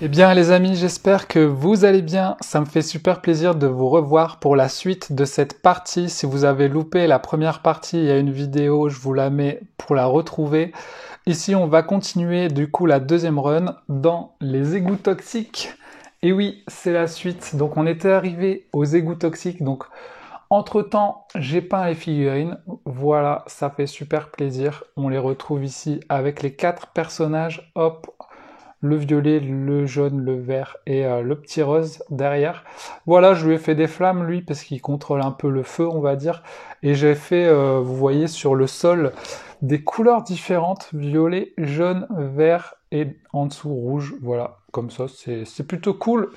Eh bien les amis, j'espère que vous allez bien. Ça me fait super plaisir de vous revoir pour la suite de cette partie. Si vous avez loupé la première partie, il y a une vidéo, je vous la mets pour la retrouver. Ici, on va continuer du coup la deuxième run dans les égouts toxiques. Et oui, c'est la suite. Donc on était arrivé aux égouts toxiques. Donc entre-temps, j'ai peint les figurines. Voilà, ça fait super plaisir. On les retrouve ici avec les 4 personnages. Hop, le violet, le jaune, le vert et le petit rose derrière. Voilà, je lui ai fait des flammes, lui, parce qu'il contrôle un peu le feu, on va dire. Et j'ai fait, vous voyez, sur le sol, des couleurs différentes, violet, jaune, vert et en dessous rouge. Voilà, comme ça, c'est plutôt cool.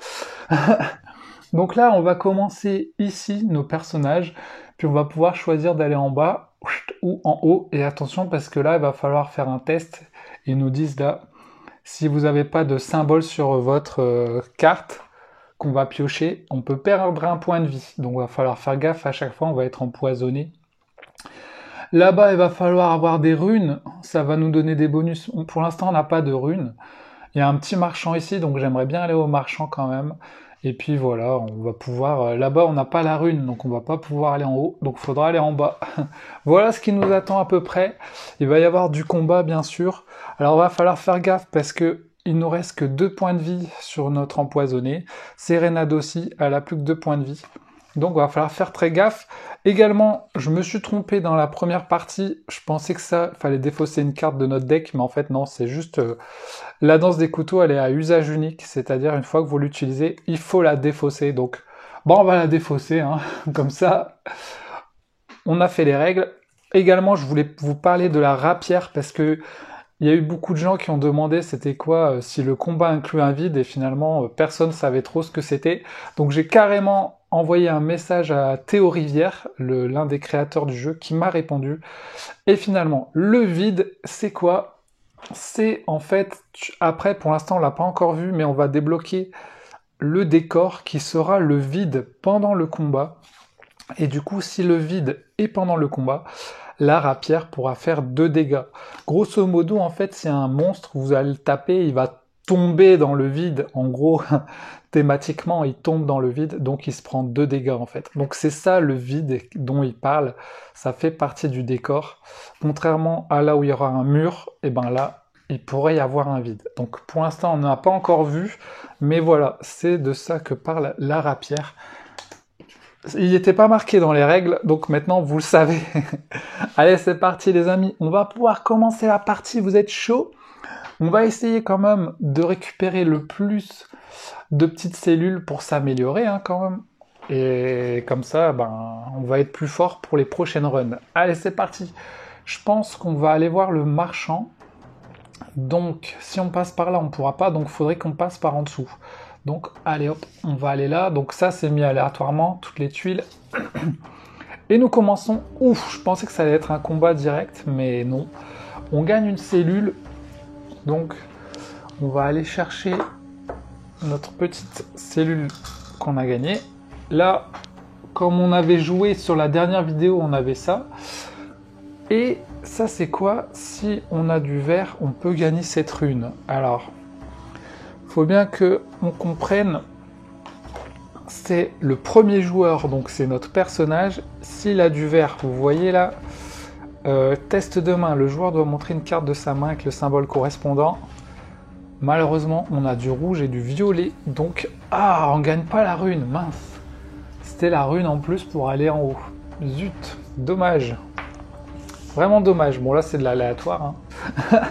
Donc là, on va commencer ici, nos personnages, puis on va pouvoir choisir d'aller en bas ou en haut. Et attention, parce que là, il va falloir faire un test. Ils nous disent là... Si vous n'avez pas de symbole sur votre carte qu'on va piocher, on peut perdre un point de vie. Donc il va falloir faire gaffe à chaque fois, on va être empoisonné. Là-bas, il va falloir avoir des runes, ça va nous donner des bonus. Pour l'instant, on n'a pas de runes. Il y a un petit marchand ici, donc j'aimerais bien aller au marchand quand même. Et puis voilà, on va pouvoir... Là-bas, on n'a pas la rune, donc on va pas pouvoir aller en haut, donc il faudra aller en bas. Voilà ce qui nous attend à peu près. Il va y avoir du combat, bien sûr. Alors, il va falloir faire gaffe parce que il nous reste que 2 points de vie sur notre empoisonné. Sérénade aussi, elle a plus que 2 points de vie. Donc, il va falloir faire très gaffe. Également, je me suis trompé dans la première partie. Je pensais que ça, fallait défausser une carte de notre deck, mais en fait, non, c'est juste... la danse des couteaux, elle est à usage unique, c'est-à-dire une fois que vous l'utilisez, il faut la défausser. Donc, bon, on va la défausser, hein. Comme ça, on a fait les règles. Également, je voulais vous parler de la rapière, parce que il y a eu beaucoup de gens qui ont demandé c'était quoi, si le combat inclut un vide, et finalement, personne ne savait trop ce que c'était. Donc j'ai carrément envoyé un message à Théo Rivière, l'un des créateurs du jeu, qui m'a répondu. Et finalement, le vide, c'est quoi? C'est en fait, après pour l'instant on l'a pas encore vu, mais on va débloquer le décor qui sera le vide pendant le combat. Et du coup, si le vide est pendant le combat, la rapière pourra faire 2 dégâts. Grosso modo, en fait, c'est un monstre, vous allez le taper, il va tomber dans le vide. En gros, thématiquement, il tombe dans le vide, donc il se prend 2 dégâts en fait. Donc c'est ça le vide dont il parle, ça fait partie du décor. Contrairement à là où il y aura un mur, et ben là, il pourrait y avoir un vide. Donc pour l'instant, on n'a pas encore vu, mais voilà, c'est de ça que parle la rapière. Il n'était pas marqué dans les règles, donc maintenant vous le savez. Allez, c'est parti les amis, on va pouvoir commencer la partie, vous êtes chaud? On va essayer quand même de récupérer le plus de petites cellules pour s'améliorer hein, quand même. Et comme ça, ben, on va être plus fort pour les prochaines runs. Allez, c'est parti. Je pense qu'on va aller voir le marchand. Donc, si on passe par là, on ne pourra pas, donc il faudrait qu'on passe par en dessous. Donc, allez hop, on va aller là. Donc ça, c'est mis aléatoirement, toutes les tuiles. Et nous commençons... Ouf, je pensais que ça allait être un combat direct, mais non. On gagne une cellule. Donc, on va aller chercher notre petite cellule qu'on a gagnée. Là, comme on avait joué sur la dernière vidéo, on avait ça. Et ça, c'est quoi? Si on a du vert, on peut gagner cette rune. Alors, il faut bien que on comprenne, c'est le premier joueur, donc c'est notre personnage. S'il a du vert, vous voyez là, test de main, le joueur doit montrer une carte de sa main avec le symbole correspondant. Malheureusement, on a du rouge et du violet, donc... Ah, on gagne pas la rune, mince. C'était la rune en plus pour aller en haut. Zut, dommage. Vraiment dommage. Bon, là, c'est de l'aléatoire. Hein.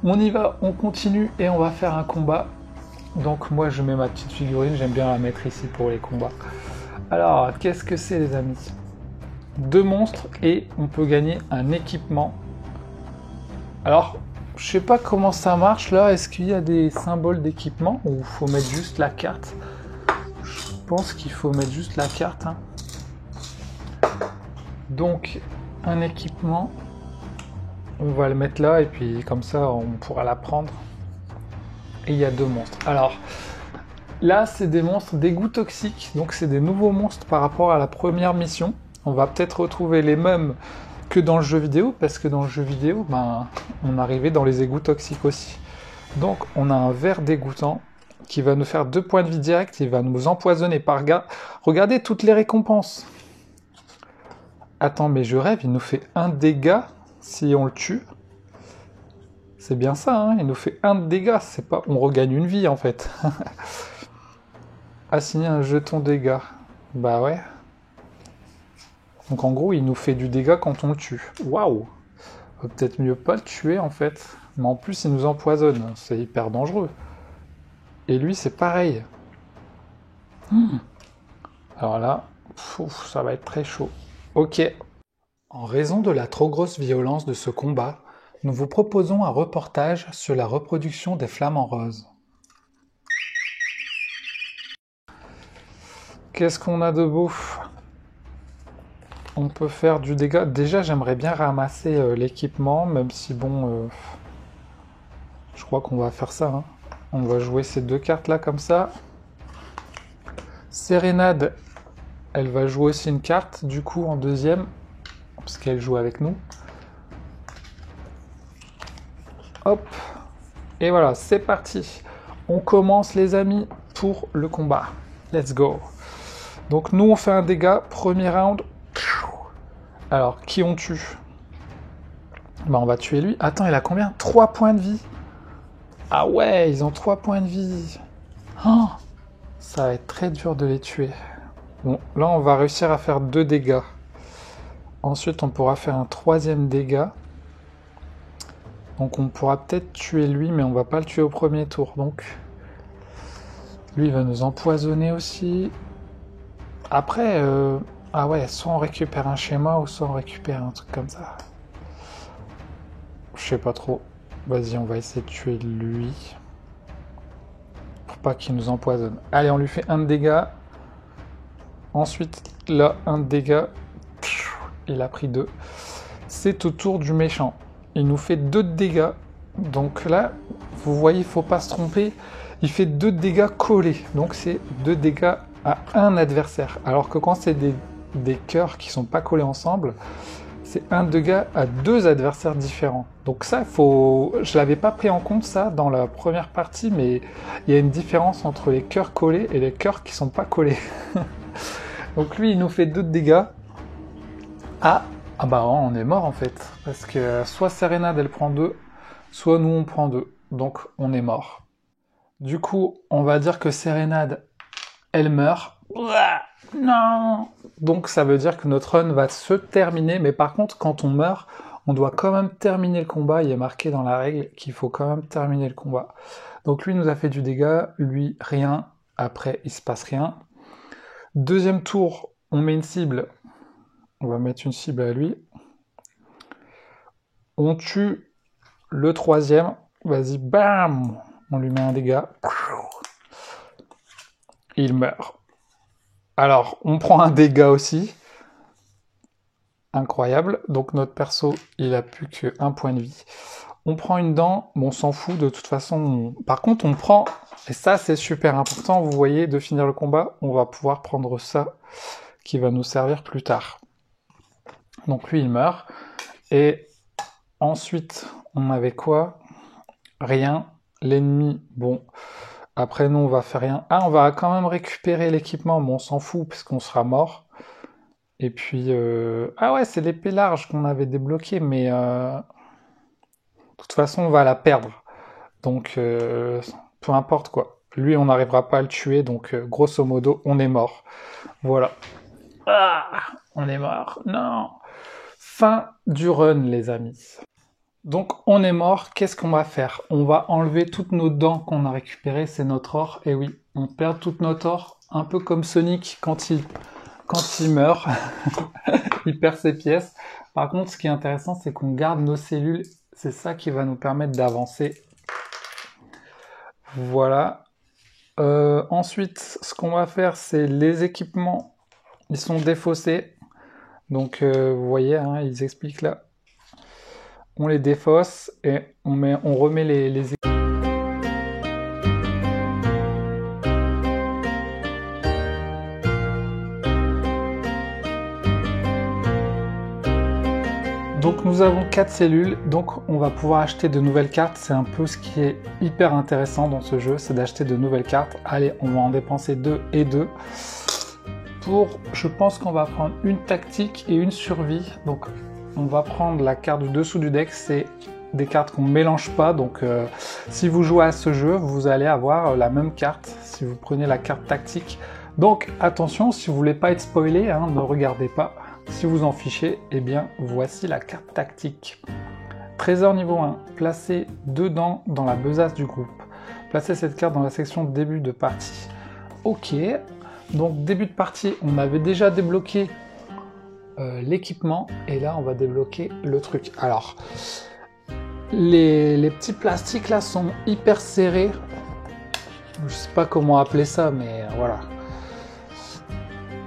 On y va, on continue et on va faire un combat. Donc, moi, je mets ma petite figurine. J'aime bien la mettre ici pour les combats. Alors, qu'est-ce que c'est, les amis? 2 monstres et on peut gagner un équipement. Alors, je sais pas comment ça marche là. Est-ce qu'il y a des symboles d'équipement ou il faut mettre juste la carte? Je pense qu'il faut mettre juste la carte. Hein. Donc, un équipement. On va le mettre là et puis comme ça, on pourra la prendre. Et il y a 2 monstres. Alors, là, c'est des monstres d'égout toxiques. Donc, c'est des nouveaux monstres par rapport à la première mission. On va peut-être retrouver les mêmes que dans le jeu vidéo, parce que dans le jeu vidéo, ben, on arrivait dans les égouts toxiques aussi. Donc, on a un ver dégoûtant qui va nous faire 2 points de vie direct. Il va nous empoisonner par gars. Regardez toutes les récompenses. Attends, mais je rêve, il nous fait 1 dégât si on le tue. C'est bien ça, hein, il nous fait 1 dégât, c'est pas... On regagne une vie, en fait. Assigner un jeton dégâts. Bah ouais. Donc en gros, il nous fait du dégât quand on le tue. Waouh! Peut-être mieux pas le tuer, en fait. Mais en plus, il nous empoisonne. C'est hyper dangereux. Et lui, c'est pareil. Alors là, ça va être très chaud. Ok. En raison de la trop grosse violence de ce combat, nous vous proposons un reportage sur la reproduction des flamants roses. Qu'est-ce qu'on a de beau? On peut faire du dégât. Déjà, j'aimerais bien ramasser l'équipement, même si bon... je crois qu'on va faire ça. Hein. On va jouer ces 2 cartes-là comme ça. Sérénade, elle va jouer aussi une carte, du coup, en deuxième, parce qu'elle joue avec nous. Hop. Et voilà, c'est parti. On commence, les amis, pour le combat. Let's go. Donc, nous, on fait un dégât. Premier round. Alors, qui on tue? Bah, on va tuer lui. Attends, il a combien? 3 points de vie. Ah ouais, ils ont 3 points de vie. Oh, ça va être très dur de les tuer. Bon, là, on va réussir à faire 2 dégâts. Ensuite, on pourra faire un 3e dégât. Donc, on pourra peut-être tuer lui, mais on va pas le tuer au premier tour. Donc, lui, il va nous empoisonner aussi. Après, ah ouais, soit on récupère un schéma, ou soit on récupère un truc comme ça. Je sais pas trop. Vas-y, on va essayer de tuer lui. Pour pas qu'il nous empoisonne. Allez, on lui fait 1 de dégâts. Ensuite, là, 1 de dégâts. Il a pris 2. C'est au tour du méchant. Il nous fait 2 de dégâts. Donc là, vous voyez, il ne faut pas se tromper. Il fait 2 de dégâts collés. Donc c'est 2 dégâts à un adversaire. Alors que quand c'est des cœurs qui ne sont pas collés ensemble, c'est 1 dégât à 2 adversaires différents. Donc ça, je ne l'avais pas pris en compte ça dans la première partie, mais il y a une différence entre les cœurs collés et les cœurs qui ne sont pas collés. Donc lui, il nous fait 2 de dégâts. Ah bah on est mort en fait. Parce que soit Sérénade, elle prend 2, soit nous, on prend 2. Donc on est mort. Du coup, on va dire que Sérénade, elle meurt. Non. Donc ça veut dire que notre run va se terminer, mais par contre, quand on meurt, on doit quand même terminer le combat. Il est marqué dans la règle qu'il faut quand même terminer le combat. Donc lui nous a fait du dégât, lui rien. Après, il se passe rien. Deuxième tour, on met une cible. On va mettre une cible à lui. On tue le 3e. Vas-y, bam! On lui met un dégât. Il meurt. Alors, on prend un dégât aussi. Incroyable. Donc notre perso, il a plus que 1 point de vie. On prend une dent, bon, on s'en fout de toute façon. Par contre, on prend, et ça c'est super important, vous voyez, de finir le combat, on va pouvoir prendre ça qui va nous servir plus tard. Donc lui, il meurt. Et ensuite, on avait quoi? Rien. L'ennemi, bon, après nous, on va faire rien. Ah, on va quand même récupérer l'équipement, mais on s'en fout puisqu'on sera mort. Et puis, ah ouais, c'est l'épée large qu'on avait débloquée, mais de toute façon, on va la perdre. Donc, peu importe quoi. Lui, on n'arrivera pas à le tuer, donc grosso modo, on est mort. Voilà. Ah, on est mort. Non. Fin du run, les amis. Donc, on est mort. Qu'est-ce qu'on va faire? On va enlever toutes nos dents qu'on a récupérées. C'est notre or. Et oui, on perd toute notre or. Un peu comme Sonic quand il meurt. il perd ses pièces. Par contre, ce qui est intéressant, c'est qu'on garde nos cellules. C'est ça qui va nous permettre d'avancer. Voilà. Ensuite, ce qu'on va faire, c'est les équipements. Ils sont défaussés. Donc, vous voyez, hein, ils expliquent là. On les défausse et on remet les équipements. Donc nous avons 4 cellules, donc on va pouvoir acheter de nouvelles cartes. C'est un peu ce qui est hyper intéressant dans ce jeu, c'est d'acheter de nouvelles cartes. Allez, on va en dépenser 2 et 2. Je pense qu'on va prendre une tactique et une survie. Donc on va prendre la carte du dessous du deck, c'est des cartes qu'on ne mélange pas. Donc si vous jouez à ce jeu, vous allez avoir la même carte si vous prenez la carte tactique. Donc attention, si vous voulez pas être spoilé, hein, ne regardez pas. Si vous en fichez, eh bien voici la carte tactique. Trésor niveau 1, placez dedans dans la besace du groupe. Placez cette carte dans la section début de partie. Ok, donc début de partie, on avait déjà débloqué l'équipement et là on va débloquer le truc. Alors, les petits plastiques là sont hyper serrés. Je sais pas comment appeler ça, mais voilà.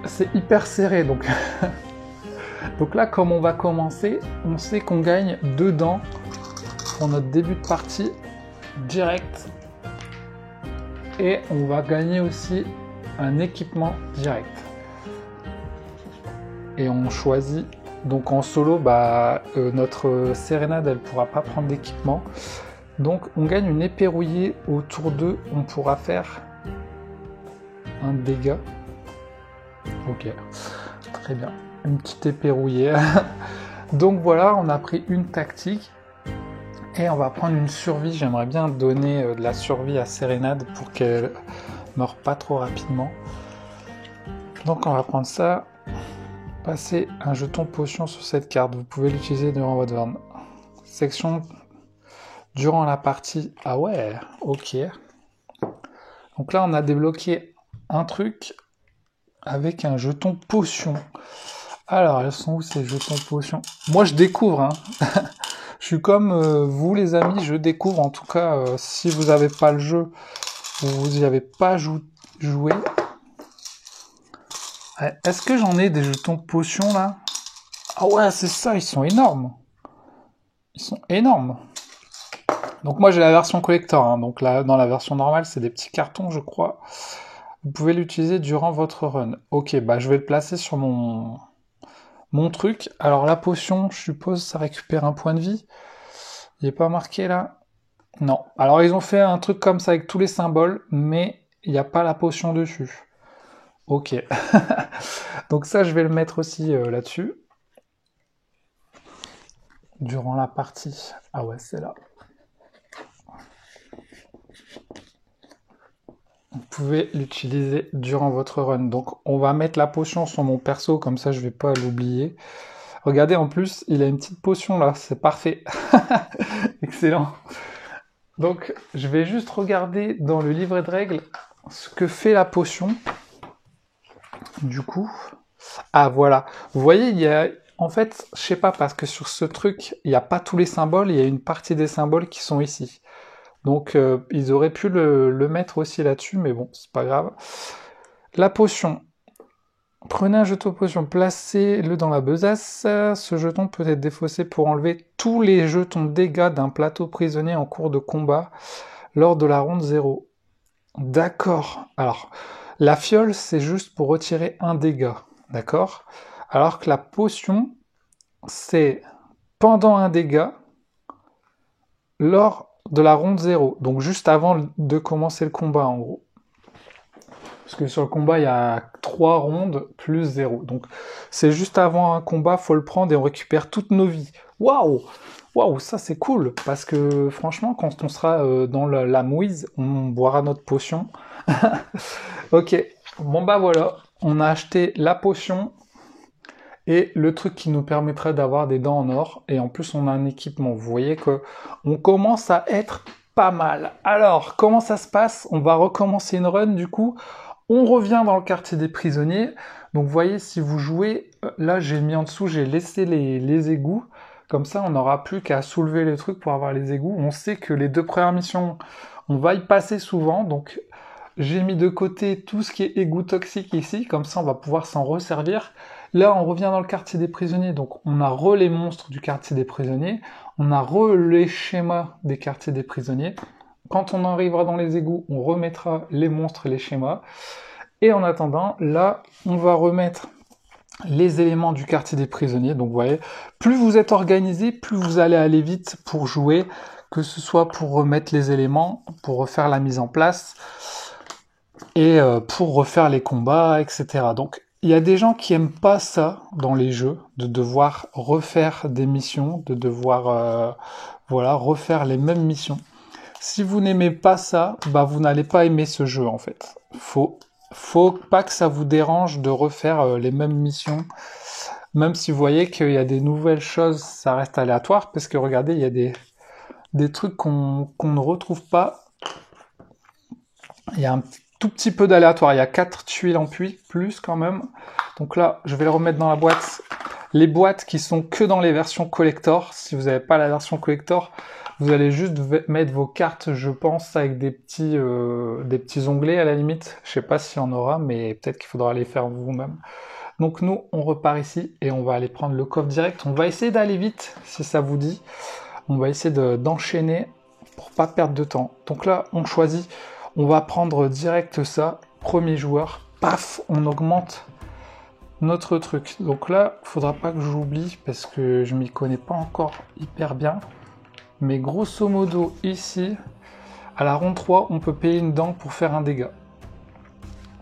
C'est hyper serré donc... Donc là, comme on va commencer, on sait qu'on gagne 2 dents pour notre début de partie direct. Et on va gagner aussi un équipement direct. Et on choisit, donc en solo, notre Sérénade, elle ne pourra pas prendre d'équipement. Donc on gagne une épée rouillée. Au tour 2, on pourra faire un dégât. Ok, très bien. Une petite épée rouillée. Donc voilà, on a pris une tactique et on va prendre une survie. J'aimerais bien donner de la survie à Sérénade pour qu'elle meure pas trop rapidement. Donc on va prendre ça. Passer un jeton potion sur cette carte. Vous pouvez l'utiliser durant votre turn. Section durant la partie. Ah ouais, ok. Donc là on a débloqué un truc avec un jeton potion. Alors, elles sont où ces jetons potions? Moi, je découvre, hein. Je suis comme vous, les amis, je découvre. En tout cas, si vous n'avez pas le jeu, ou vous n'y avez pas joué. Est-ce que j'en ai des jetons potions, là? Ah ouais, c'est ça, ils sont énormes. Ils sont énormes. Donc moi, j'ai la version collector. Hein. Donc là, dans la version normale, c'est des petits cartons, je crois. Vous pouvez l'utiliser durant votre run. Ok, bah je vais le placer sur mon truc. Alors la potion, je suppose, ça récupère un point de vie. Il n'est pas marqué là? Non. Alors ils ont fait un truc comme ça avec tous les symboles, mais il n'y a pas la potion dessus. Ok. Donc ça, je vais le mettre aussi là-dessus. Durant la partie. Ah ouais, c'est là. Vous pouvez l'utiliser durant votre run. Donc on va mettre la potion sur mon perso, comme ça je vais pas l'oublier. Regardez, en plus, il a une petite potion là, c'est parfait. Excellent. Donc je vais juste regarder dans le livret de règles ce que fait la potion. Du coup, ah voilà. Vous voyez, il y a... En fait, je sais pas, parce que sur ce truc, il n'y a pas tous les symboles, il y a une partie des symboles qui sont ici. Donc, ils auraient pu le mettre aussi là-dessus, mais bon, c'est pas grave. La potion. Prenez un jeton potion, placez-le dans la besace. Ce jeton peut être défaussé pour enlever tous les jetons dégâts d'un plateau prisonnier en cours de combat lors de la ronde 0. D'accord. Alors, la fiole, c'est juste pour retirer un dégât. D'accord? Alors que la potion, c'est pendant un dégât lors de la ronde 0, donc juste avant de commencer le combat en gros. Parce que sur le combat, il y a 3 rondes plus 0. Donc c'est juste avant un combat, faut le prendre et on récupère toutes nos vies. Waouh! Waouh, ça c'est cool, parce que franchement, quand on sera dans la mouise, on boira notre potion. Ok, bon bah voilà, on a acheté la potion et le truc qui nous permettrait d'avoir des dents en or, et en plus on a un équipement. Vous voyez que on commence à être pas mal. Alors, comment ça se passe? On va recommencer une run du coup. On revient dans le quartier des prisonniers. Donc vous voyez, si vous jouez, là j'ai mis en dessous, j'ai laissé les égouts. Comme ça, on n'aura plus qu'à soulever les trucs pour avoir les égouts. On sait que les 2 premières missions, on va y passer souvent. Donc j'ai mis de côté tout ce qui est égout toxique ici. Comme ça, on va pouvoir s'en resservir. Là, on revient dans le quartier des prisonniers. Donc on a les monstres du quartier des prisonniers. On a les schémas des quartiers des prisonniers. Quand on arrivera dans les égouts, on remettra les monstres et les schémas. Et en attendant, là, on va remettre les éléments du quartier des prisonniers. Donc vous voyez, plus vous êtes organisé, plus vous allez aller vite pour jouer, que ce soit pour remettre les éléments, pour refaire la mise en place, et pour refaire les combats, etc. Donc il y a des gens qui aiment pas ça dans les jeux, de devoir refaire des missions, de devoir refaire les mêmes missions. Si vous n'aimez pas ça, bah vous n'allez pas aimer ce jeu en fait. Faut pas que ça vous dérange de refaire les mêmes missions. Même si vous voyez qu'il y a des nouvelles choses, ça reste aléatoire, parce que regardez, il y a des trucs qu'on ne retrouve pas. Il y a un tout petit peu d'aléatoire, il y a 4 tuiles en puits, plus quand même. Donc là, je vais le remettre dans la boîte. Les boîtes qui sont que dans les versions collector, si vous n'avez pas la version collector, vous allez juste mettre vos cartes, je pense, avec des petits onglets à la limite. Je sais pas s'il y en aura, mais peut-être qu'il faudra les faire vous-même. Donc nous, on repart ici et on va aller prendre le coffre direct. On va essayer d'aller vite, si ça vous dit. On va essayer d'enchaîner pour pas perdre de temps. Donc là, on choisit, on va prendre direct ça. Premier joueur, paf, on augmente notre truc. Donc là, faudra pas que j'oublie parce que je m'y connais pas encore hyper bien. Mais grosso modo, ici, à la ronde 3, on peut payer une dent pour faire un dégât.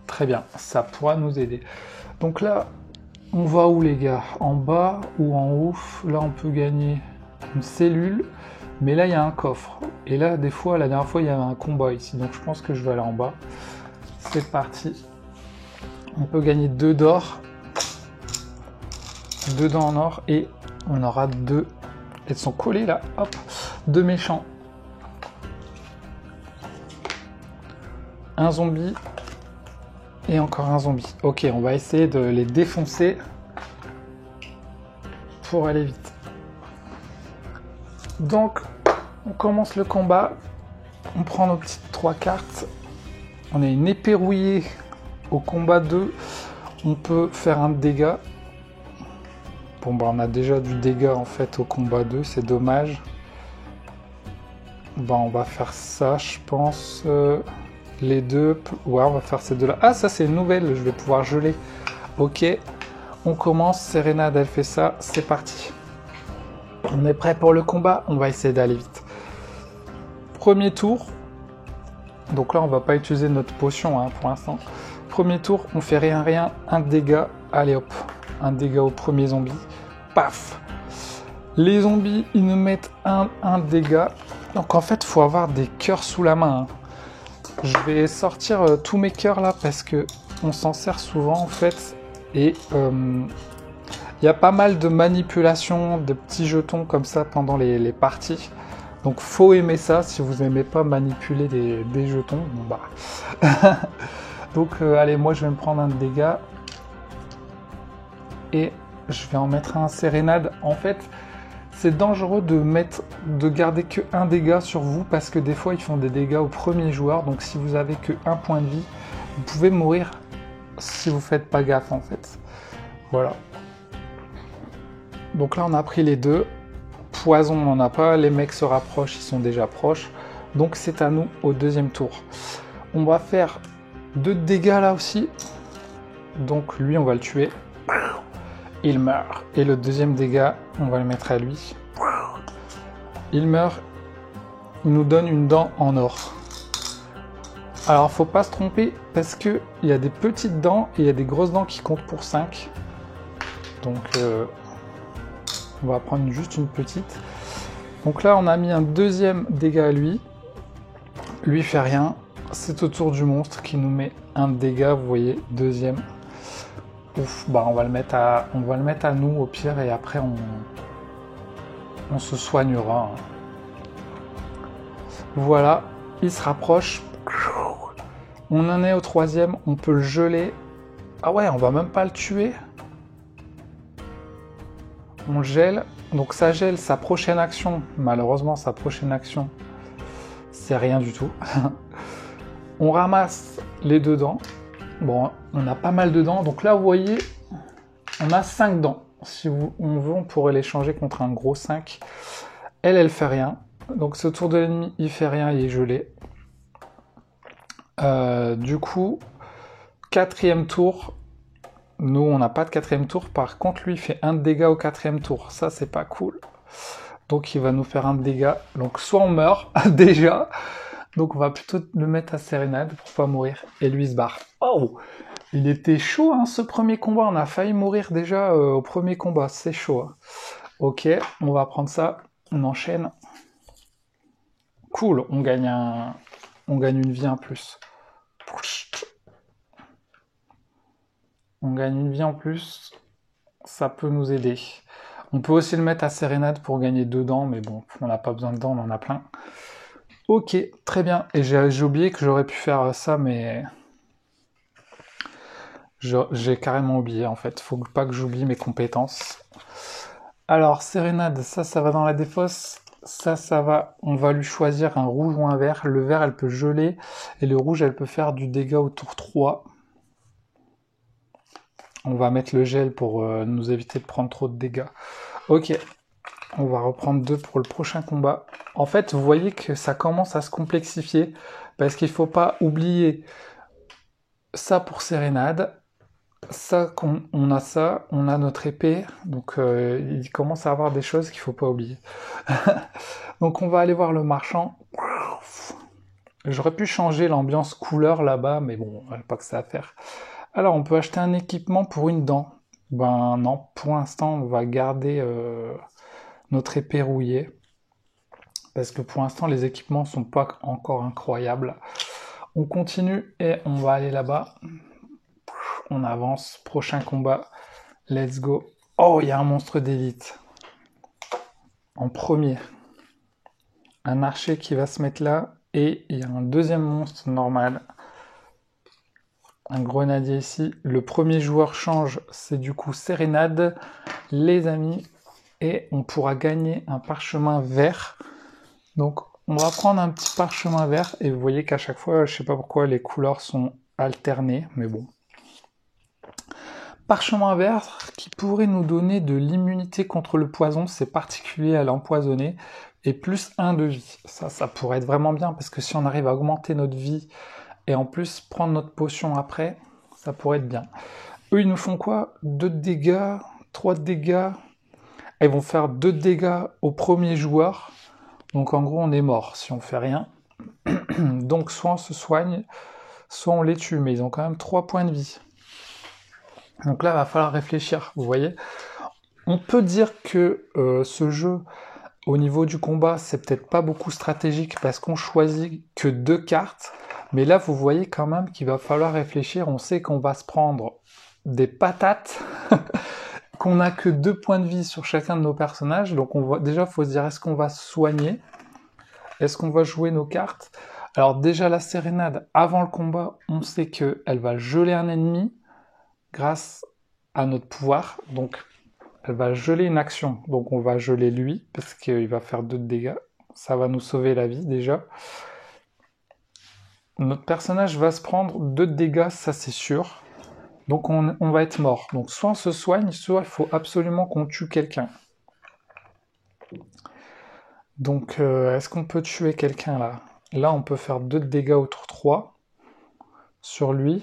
Très bien, ça pourra nous aider. Donc là, on va où les gars? En bas ou en haut? Là, on peut gagner une cellule, mais là, il y a un coffre. Et là, des fois, la dernière fois, il y avait un combat ici. Donc je pense que je vais aller en bas. C'est parti. On peut gagner 2 d'or. 2 dents en or et on aura 2. Elles sont collées là, hop, 2 méchants. Un zombie et encore un zombie. Ok, on va essayer de les défoncer pour aller vite. Donc, on commence le combat. On prend nos petites 3 cartes. On a une épée rouillée au combat 2. On peut faire un dégât. Bon, bah, on a déjà du dégât en fait au combat 2, c'est dommage. Bah, on va faire ça, je pense. Les deux. Ouais, on va faire ces deux-là. Ah, ça, c'est une nouvelle, je vais pouvoir geler. Ok, on commence. Sérénade, elle fait ça. C'est parti. On est prêt pour le combat. On va essayer d'aller vite. Premier tour. Donc là, on va pas utiliser notre potion hein, pour l'instant. Premier tour, on fait rien, un dégât. Allez hop, un dégât au premier zombie. Paf. Les zombies, ils nous mettent un dégât. Donc en fait, il faut avoir des cœurs sous la main. Hein. Je vais sortir tous mes cœurs là parce que on s'en sert souvent en fait. Et il y a pas mal de manipulations, de petits jetons comme ça pendant les parties. Donc faut aimer ça si vous n'aimez pas manipuler des jetons. Bon, bah. Donc allez, moi je vais me prendre un dégât. Et je vais en mettre un sérénade. En fait, c'est dangereux de garder que un dégât sur vous parce que des fois ils font des dégâts au premier joueur. Donc si vous avez que un point de vie, vous pouvez mourir si vous faites pas gaffe en fait. Voilà. Donc là on a pris les deux. Poison on n'en a pas. Les mecs se rapprochent, ils sont déjà proches. Donc c'est à nous au deuxième tour. On va faire 2 dégâts là aussi. Donc lui on va le tuer. Il meurt. Et le deuxième dégât, on va le mettre à lui. Il meurt. Il nous donne une dent en or. Alors, faut pas se tromper parce que il y a des petites dents et il y a des grosses dents qui comptent pour 5. Donc, on va prendre juste une petite. Donc là, on a mis un deuxième dégât à lui. Lui fait rien. C'est au tour du monstre qui nous met un dégât. Vous voyez, deuxième. Ouf, bah on va le mettre à nous au pire et après on se soignera. Hein. Voilà, il se rapproche. On en est au troisième, on peut le geler. Ah ouais, on va même pas le tuer. On le gèle. Donc ça gèle sa prochaine action. Malheureusement, sa prochaine action, c'est rien du tout. On ramasse les deux dents. Bon, on a pas mal de dents. Donc là, vous voyez, on a 5 dents. Si on veut, on pourrait les changer contre un gros 5. Elle fait rien. Donc ce tour de l'ennemi, il fait rien, il est gelé. Du coup, quatrième tour. Nous, on n'a pas de quatrième tour. Par contre, lui, il fait 1 de dégâts au quatrième tour. Ça, c'est pas cool. Donc, il va nous faire 1 de dégâts. Donc, soit on meurt, déjà. Donc, on va plutôt le mettre à sérénade pour pas mourir. Et lui, il se barre. Oh! Il était chaud, hein, ce premier combat. On a failli mourir déjà au premier combat. C'est chaud. Hein. Ok, on va prendre ça. On enchaîne. Cool, on gagne une vie en plus. On gagne une vie en plus, ça peut nous aider. On peut aussi le mettre à sérénade pour gagner 2 dents, mais bon, on n'a pas besoin de dents, on en a plein. Ok, très bien. Et j'ai oublié que j'aurais pu faire ça, mais j'ai carrément oublié en fait. Faut pas que j'oublie mes compétences. Alors, sérénade, ça va dans la défausse. Ça va, on va lui choisir un rouge ou un vert. Le vert, elle peut geler, et le rouge, elle peut faire du dégât au tour 3. On va mettre le gel pour nous éviter de prendre trop de dégâts. Ok, on va reprendre 2 pour le prochain combat. En fait, vous voyez que ça commence à se complexifier, parce qu'il ne faut pas oublier ça pour sérénade. Ça, on a notre épée, donc il commence à avoir des choses qu'il ne faut pas oublier. Donc on va aller voir le marchand. J'aurais pu changer l'ambiance couleur là-bas, mais bon, pas que ça à faire. Alors, on peut acheter un équipement pour une dent. Ben non, pour l'instant, on va garder notre épée rouillée. Parce que pour l'instant, les équipements sont pas encore incroyables. On continue et on va aller là-bas. On avance. Prochain combat. Let's go. Oh, il y a un monstre d'élite. En premier. Un archer qui va se mettre là. Et il y a un deuxième monstre normal. Un grenadier ici. Le premier joueur change, c'est du coup sérénade, les amis, et on pourra gagner un parchemin vert. Donc on va prendre un petit parchemin vert, et vous voyez qu'à chaque fois, je sais pas pourquoi les couleurs sont alternées, mais bon. Parchemin vert qui pourrait nous donner de l'immunité contre le poison, c'est particulier à l'empoisonner, et plus 1 de vie. Ça pourrait être vraiment bien, parce que si on arrive à augmenter notre vie, et en plus, prendre notre potion après, ça pourrait être bien. Eux, ils nous font quoi? 2 de dégâts, 3 de dégâts. Ils vont faire 2 de dégâts au premier joueur. Donc en gros, on est mort si on fait rien. Donc soit on se soigne, soit on les tue. Mais ils ont quand même 3 points de vie. Donc là, il va falloir réfléchir, vous voyez. On peut dire que ce jeu, au niveau du combat, c'est peut-être pas beaucoup stratégique parce qu'on choisit que 2 cartes. Mais là, vous voyez quand même qu'il va falloir réfléchir. On sait qu'on va se prendre des patates, qu'on n'a que 2 points de vie sur chacun de nos personnages. Donc déjà, il faut se dire, est-ce qu'on va se soigner? Est-ce qu'on va jouer nos cartes? Alors déjà, la sérénade, avant le combat, on sait qu'elle va geler un ennemi grâce à notre pouvoir. Donc, elle va geler une action. Donc, on va geler lui, parce qu'il va faire 2 de dégâts. Ça va nous sauver la vie, déjà. Notre personnage va se prendre 2 de dégâts, ça c'est sûr. Donc on va être mort. Donc soit on se soigne, soit il faut absolument qu'on tue quelqu'un. Donc est-ce qu'on peut tuer quelqu'un là? Là on peut faire 2 de dégâts au tour 3 sur lui.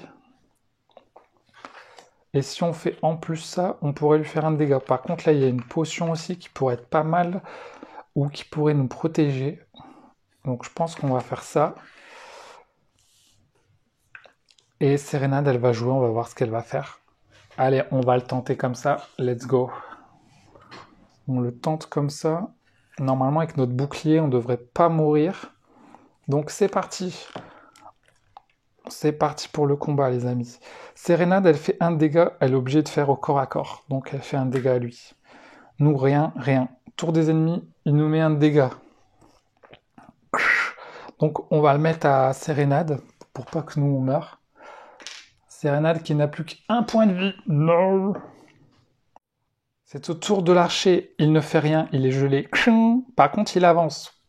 Et si on fait en plus ça, on pourrait lui faire 1 de dégâts. Par contre là il y a une potion aussi qui pourrait être pas mal, ou qui pourrait nous protéger. Donc je pense qu'on va faire ça. Et Sérénade, elle va jouer, on va voir ce qu'elle va faire. Allez, on va le tenter comme ça. Let's go. On le tente comme ça. Normalement, avec notre bouclier, on ne devrait pas mourir. Donc c'est parti. C'est parti pour le combat, les amis. Sérénade, elle fait 1 dégât. Elle est obligée de faire au corps à corps. Donc elle fait 1 dégât à lui. Nous, rien, rien. Tour des ennemis, il nous met 1 dégât. Donc on va le mettre à Sérénade pour pas que nous on meure. Sérénade qui n'a plus qu'un point de vie. Non. C'est au tour de l'archer. Il ne fait rien, il est gelé. Par contre, il avance.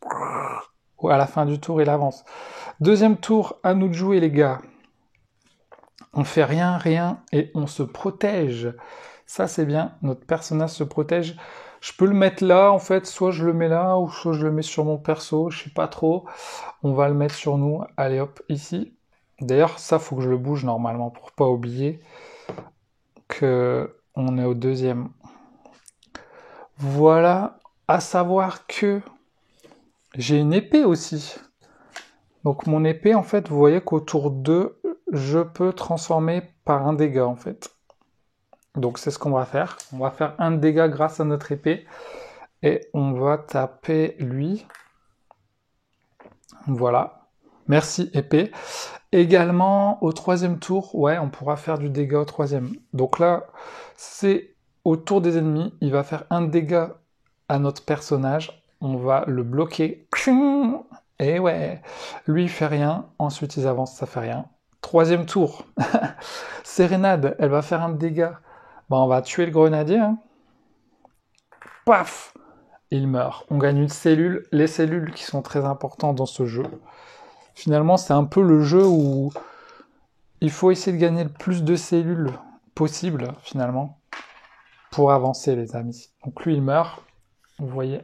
À la fin du tour, il avance. Deuxième tour, à nous de jouer, les gars. On fait rien, et on se protège. Ça, c'est bien. Notre personnage se protège. Je peux le mettre là, en fait. Soit je le mets là, ou soit je le mets sur mon perso. Je sais pas trop. On va le mettre sur nous. Allez, hop, ici. D'ailleurs, ça, faut que je le bouge normalement pour pas oublier que on est au deuxième. Voilà. À savoir que j'ai une épée aussi. Donc mon épée, en fait, vous voyez qu'au tour 2, je peux transformer par un dégât, en fait. Donc c'est ce qu'on va faire. On va faire un dégât grâce à notre épée. Et on va taper lui. Voilà. Merci, épée. Également, au troisième tour, ouais, on pourra faire du dégât au troisième. Donc là, c'est au tour des ennemis. Il va faire un dégât à notre personnage. On va le bloquer. Et ouais, lui il fait rien, ensuite ils avancent, ça fait rien. Troisième tour, Sérénade, elle va faire un dégât. Bon, on va tuer le grenadier. Hein. Paf, il meurt. On gagne une cellule, les cellules qui sont très importantes dans ce jeu. Finalement, c'est un peu le jeu où il faut essayer de gagner le plus de cellules possible, finalement, pour avancer, les amis. Donc lui, il meurt. Vous voyez.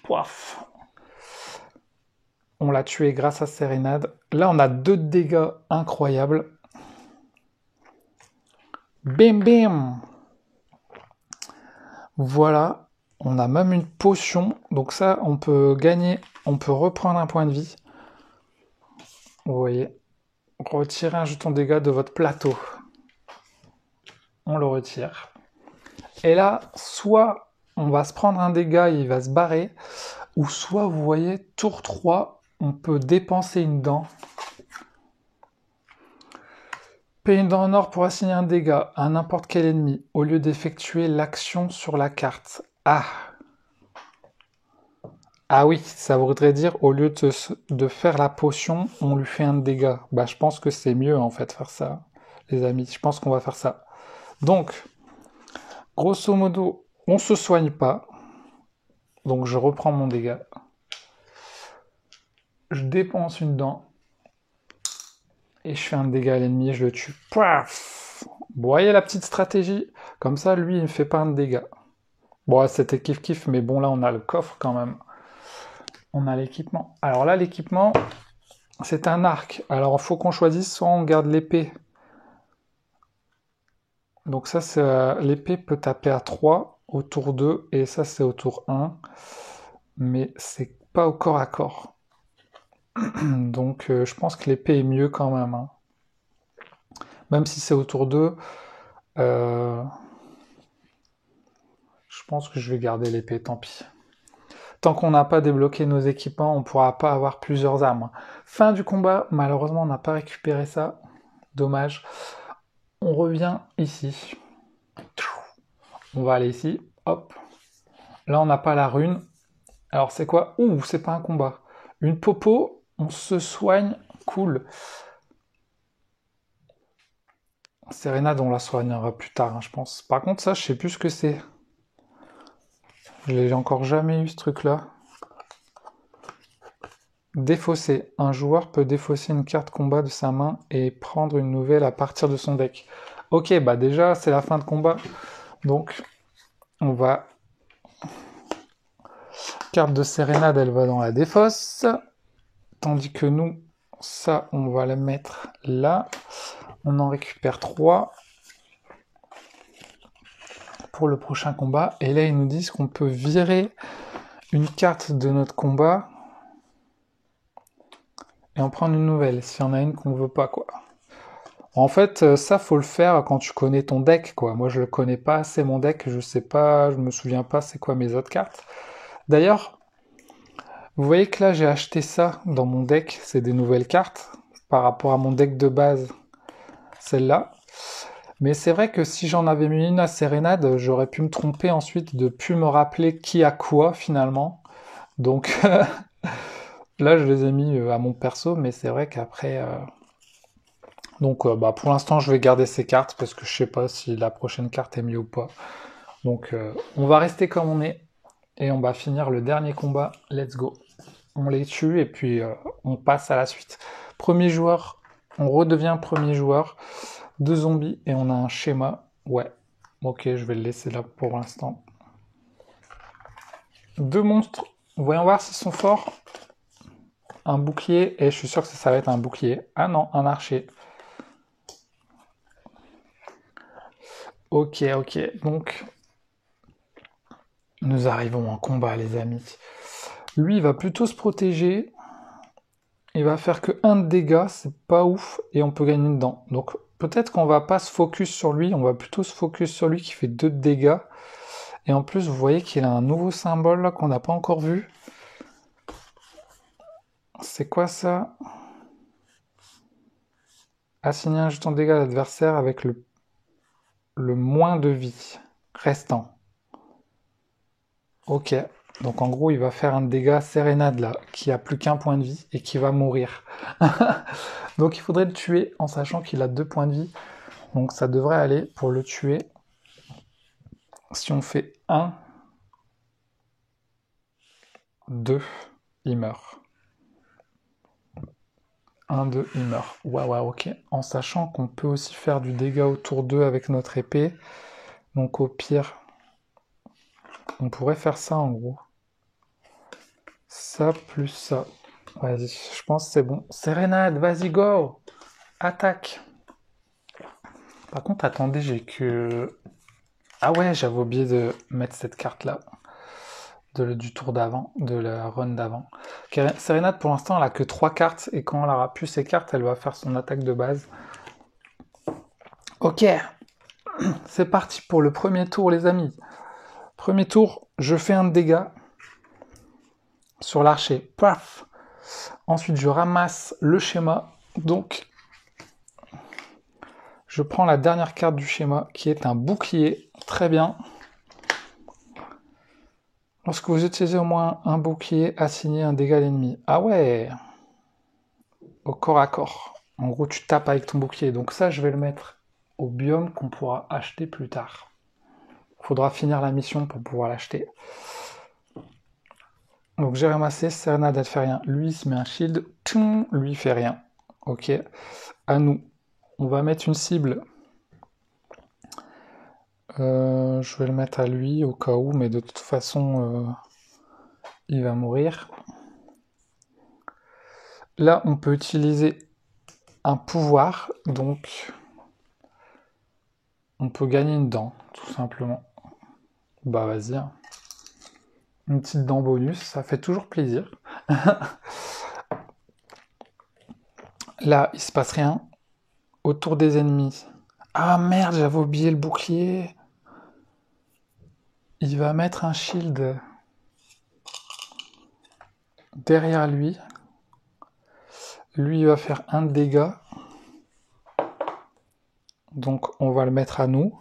Paf. On l'a tué grâce à Sérénade. Là, on a 2 dégâts incroyables. Bim, bim. Voilà. On a même une potion. Donc ça, on peut gagner. On peut reprendre un point de vie. Vous voyez. Retirez un jeton dégâts de votre plateau. On le retire. Et là, soit on va se prendre un dégât et il va se barrer. Ou soit, vous voyez, tour 3... on peut dépenser une dent. Payer une dent en or pour assigner un dégât à n'importe quel ennemi, au lieu d'effectuer l'action sur la carte. Ah! Ah oui, ça voudrait dire, au lieu de faire la potion, on lui fait un dégât. Bah, je pense que c'est mieux, en fait, faire ça, les amis. Je pense qu'on va faire ça. Donc, grosso modo, on se soigne pas. Donc, je reprends mon dégât. Je dépense une dent. Et je fais un dégât à l'ennemi et je le tue. Paf! Vous voyez la petite stratégie? Comme ça, lui, il ne fait pas un dégât. Bon, c'était kiff-kiff, mais bon, là, on a le coffre quand même. On a l'équipement. Alors là, l'équipement, c'est un arc. Alors, il faut qu'on choisisse, soit on garde l'épée. Donc ça, l'épée peut taper à 3 au tour 2, et ça, c'est au tour 1. Mais c'est pas au corps à corps. Donc, je pense que l'épée est mieux quand même. Hein. Même si c'est au tour 2, je pense que je vais garder l'épée, tant pis. Tant qu'on n'a pas débloqué nos équipements, on ne pourra pas avoir plusieurs armes. Fin du combat, malheureusement, on n'a pas récupéré ça. Dommage. On revient ici. On va aller ici. Hop. Là, on n'a pas la rune. Alors, c'est quoi? Ouh, c'est pas un combat. Une popo, on se soigne. Cool. Sérénade, on la soignera plus tard, hein, je pense. Par contre, ça, je sais plus ce que c'est. Je n'ai encore jamais eu ce truc-là. Défausser. Un joueur peut défausser une carte combat de sa main et prendre une nouvelle à partir de son deck. Ok, bah déjà, c'est la fin de combat. Donc, on va... Carte de Sérénade, elle va dans la défausse. Tandis que nous, ça, on va la mettre là. On en récupère 3 pour le prochain combat. Et là, ils nous disent qu'on peut virer une carte de notre combat et en prendre une nouvelle, s'il y en a une qu'on veut pas, quoi. En fait, ça, faut le faire quand tu connais ton deck, quoi. Moi, je le connais pas assez, mon deck, je sais pas, je me souviens pas c'est quoi mes autres cartes. D'ailleurs, vous voyez que là, j'ai acheté ça dans mon deck, c'est des nouvelles cartes, par rapport à mon deck de base, celle-là. Mais c'est vrai que si j'en avais mis une à Sérénade, j'aurais pu me tromper ensuite de plus me rappeler qui a quoi, finalement. Donc... Là, je les ai mis à mon perso, mais c'est vrai qu'après... Donc bah, pour l'instant, je vais garder ces cartes parce que je sais pas si la prochaine carte est mieux ou pas. Donc on va rester comme on est et on va finir le dernier combat. Let's go. On les tue et puis on passe à la suite. Premier joueur, on redevient premier joueur. 2 zombies et on a un schéma. Ouais, ok, je vais le laisser là pour l'instant. 2 monstres, voyons voir s'ils sont forts. Un bouclier, et je suis sûr que ça va être un bouclier. Ah non, un archer. Ok, donc nous arrivons en combat les amis. Lui il va plutôt se protéger. Il va faire que 1 de dégâts, c'est pas ouf, et on peut gagner une dent. Donc peut-être qu'on va pas se focus sur lui, on va plutôt se focus sur lui qui fait 2 de dégâts. Et en plus, vous voyez qu'il a un nouveau symbole là qu'on n'a pas encore vu. C'est quoi ça? Assigner un jeton de dégâts à l'adversaire avec le moins de vie restant. Ok, donc en gros il va faire un dégât sérénade là, qui a plus qu'un point de vie et qui va mourir. Donc il faudrait le tuer en sachant qu'il a 2 points de vie. Donc ça devrait aller pour le tuer. Si on fait 1, 2, il meurt. 1, 2, il meurt. Ouais, ok. En sachant qu'on peut aussi faire du dégât autour d'eux avec notre épée. Donc au pire, on pourrait faire ça en gros. Ça plus ça. Vas-y, je pense que c'est bon. Sérénade, vas-y, go! Attaque! Par contre, attendez, j'ai que... Ah ouais, j'avais oublié de mettre cette carte-là. Du tour d'avant, de la run d'avant. Sérénade, pour l'instant, elle a que 3 cartes. Et quand elle aura plus ces cartes, elle va faire son attaque de base. Ok, c'est parti pour le premier tour, les amis. Premier tour, je fais un dégât sur l'archer. Paf! Ensuite, je ramasse le schéma. Donc, je prends la dernière carte du schéma, qui est un bouclier. Très bien. Lorsque vous utilisez au moins un bouclier, assignez un dégât à l'ennemi. Ah ouais! Au corps à corps. En gros, tu tapes avec ton bouclier. Donc ça, je vais le mettre au biome qu'on pourra acheter plus tard. Il faudra finir la mission pour pouvoir l'acheter. Donc j'ai ramassé, Sérénade, elle fait rien. Lui, il se met un shield. Tchoum, lui, il fait rien. Ok. À nous. On va mettre une cible. Je vais le mettre à lui au cas où, mais de toute façon, il va mourir. Là, on peut utiliser un pouvoir, donc on peut gagner une dent, tout simplement. Bah vas-y. Hein. Une petite dent bonus, ça fait toujours plaisir. Là, il se passe rien. Autour des ennemis. Ah merde, j'avais oublié le bouclier. Il va mettre un shield derrière lui. Lui, il va faire 1 de dégâts. Donc, on va le mettre à nous.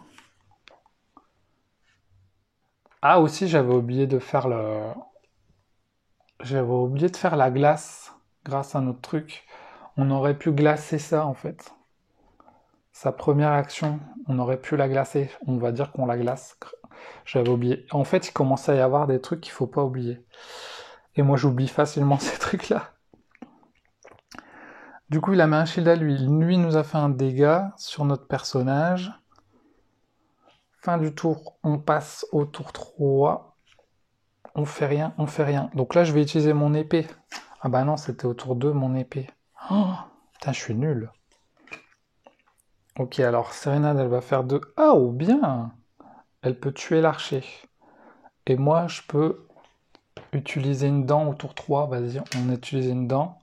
Ah, aussi, j'avais oublié de faire la glace grâce à notre truc. On aurait pu glacer ça, en fait. Sa première action, on aurait pu la glacer. On va dire qu'on la glace. J'avais oublié. En fait, il commence à y avoir des trucs qu'il faut pas oublier. Et moi, j'oublie facilement ces trucs-là. Du coup, il a mis un shield à lui. Lui nous a fait un dégât sur notre personnage. Fin du tour, on passe au tour 3. On fait rien. Donc là, je vais utiliser mon épée. Ah bah non, c'était au tour 2, mon épée. Oh, putain, je suis nul. Ok, alors, Sérénade, elle va faire 2. Ah, oh, bien! Elle peut tuer l'archer. Et moi, je peux utiliser une dent au tour 3. Vas-y, on utilise une dent.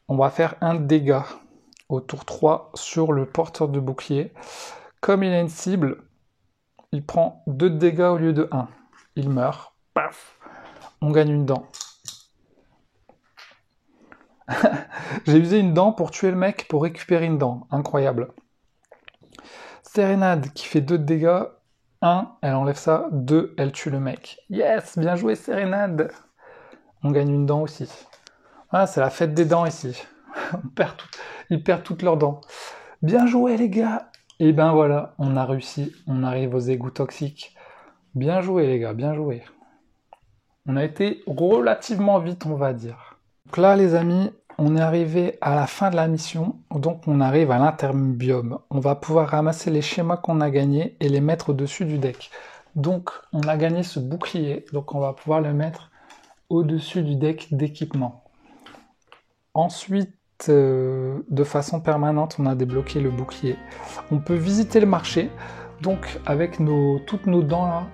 On va faire un dégât au tour 3 sur le porteur de bouclier. Comme il a une cible, il prend 2 dégâts au lieu de 1. Il meurt. Paf! On gagne une dent. J'ai usé une dent pour tuer le mec pour récupérer une dent. Incroyable. Sérénade qui fait 2 dégâts. 1, elle enlève ça. 2, elle tue le mec. Yes! Bien joué, Sérénade! On gagne une dent aussi. Ah, c'est la fête des dents ici. Ils perdent toutes leurs dents. Bien joué les gars. Et ben voilà, on a réussi. On arrive aux égouts toxiques. Bien joué les gars, bien joué. On a été relativement vite, on va dire. Donc là les amis, on est arrivé à la fin de la mission. Donc on arrive à l'interbiome. On va pouvoir ramasser les schémas qu'on a gagnés et les mettre au-dessus du deck. Donc on a gagné ce bouclier. Donc on va pouvoir le mettre au-dessus du deck d'équipement. Ensuite, de façon permanente, on a débloqué le bouclier. On peut visiter le marché. Donc avec toutes nos dents là,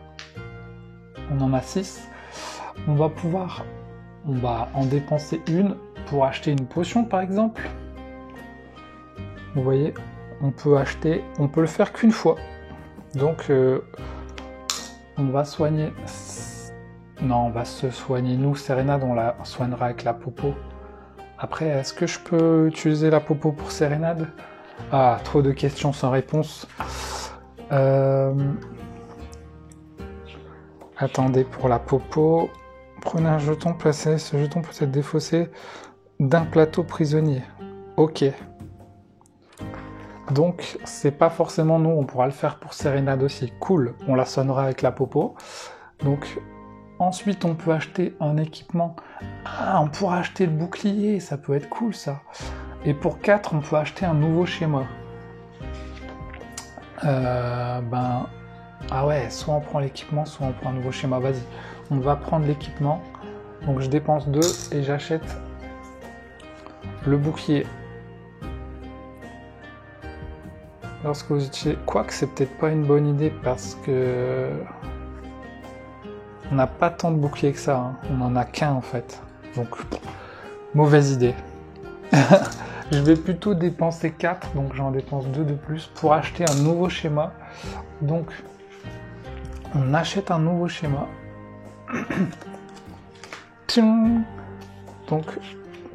on en a 6. On va en dépenser une pour acheter une potion par exemple. Vous voyez, on peut le faire qu'une fois. Donc on va soigner. Non, on va se soigner nous, Sérénade, on la soignera avec la popo. Après, est-ce que je peux utiliser la popo pour Sérénade? Ah, trop de questions sans réponse. Attendez, pour la popo, prenez un jeton placé. Ce jeton peut être défaussé d'un plateau prisonnier. Ok. Donc, c'est pas forcément nous, on pourra le faire pour Sérénade aussi. Cool, on la sonnera avec la popo. Donc, ensuite, on peut acheter un équipement. Ah, on pourra acheter le bouclier, ça peut être cool ça. Et pour 4, on peut acheter un nouveau schéma. Ah ouais, soit on prend l'équipement, soit on prend un nouveau schéma. Vas-y, on va prendre l'équipement. Donc je dépense 2 et j'achète le bouclier. Lorsque vous utilisez... Quoique c'est peut-être pas une bonne idée parce que... On n'a pas tant de boucliers que ça, hein. On en a qu'un en fait. Donc, mauvaise idée. Je vais plutôt dépenser 4, donc j'en dépense 2 de plus pour acheter un nouveau schéma. Donc, on achète un nouveau schéma. Donc,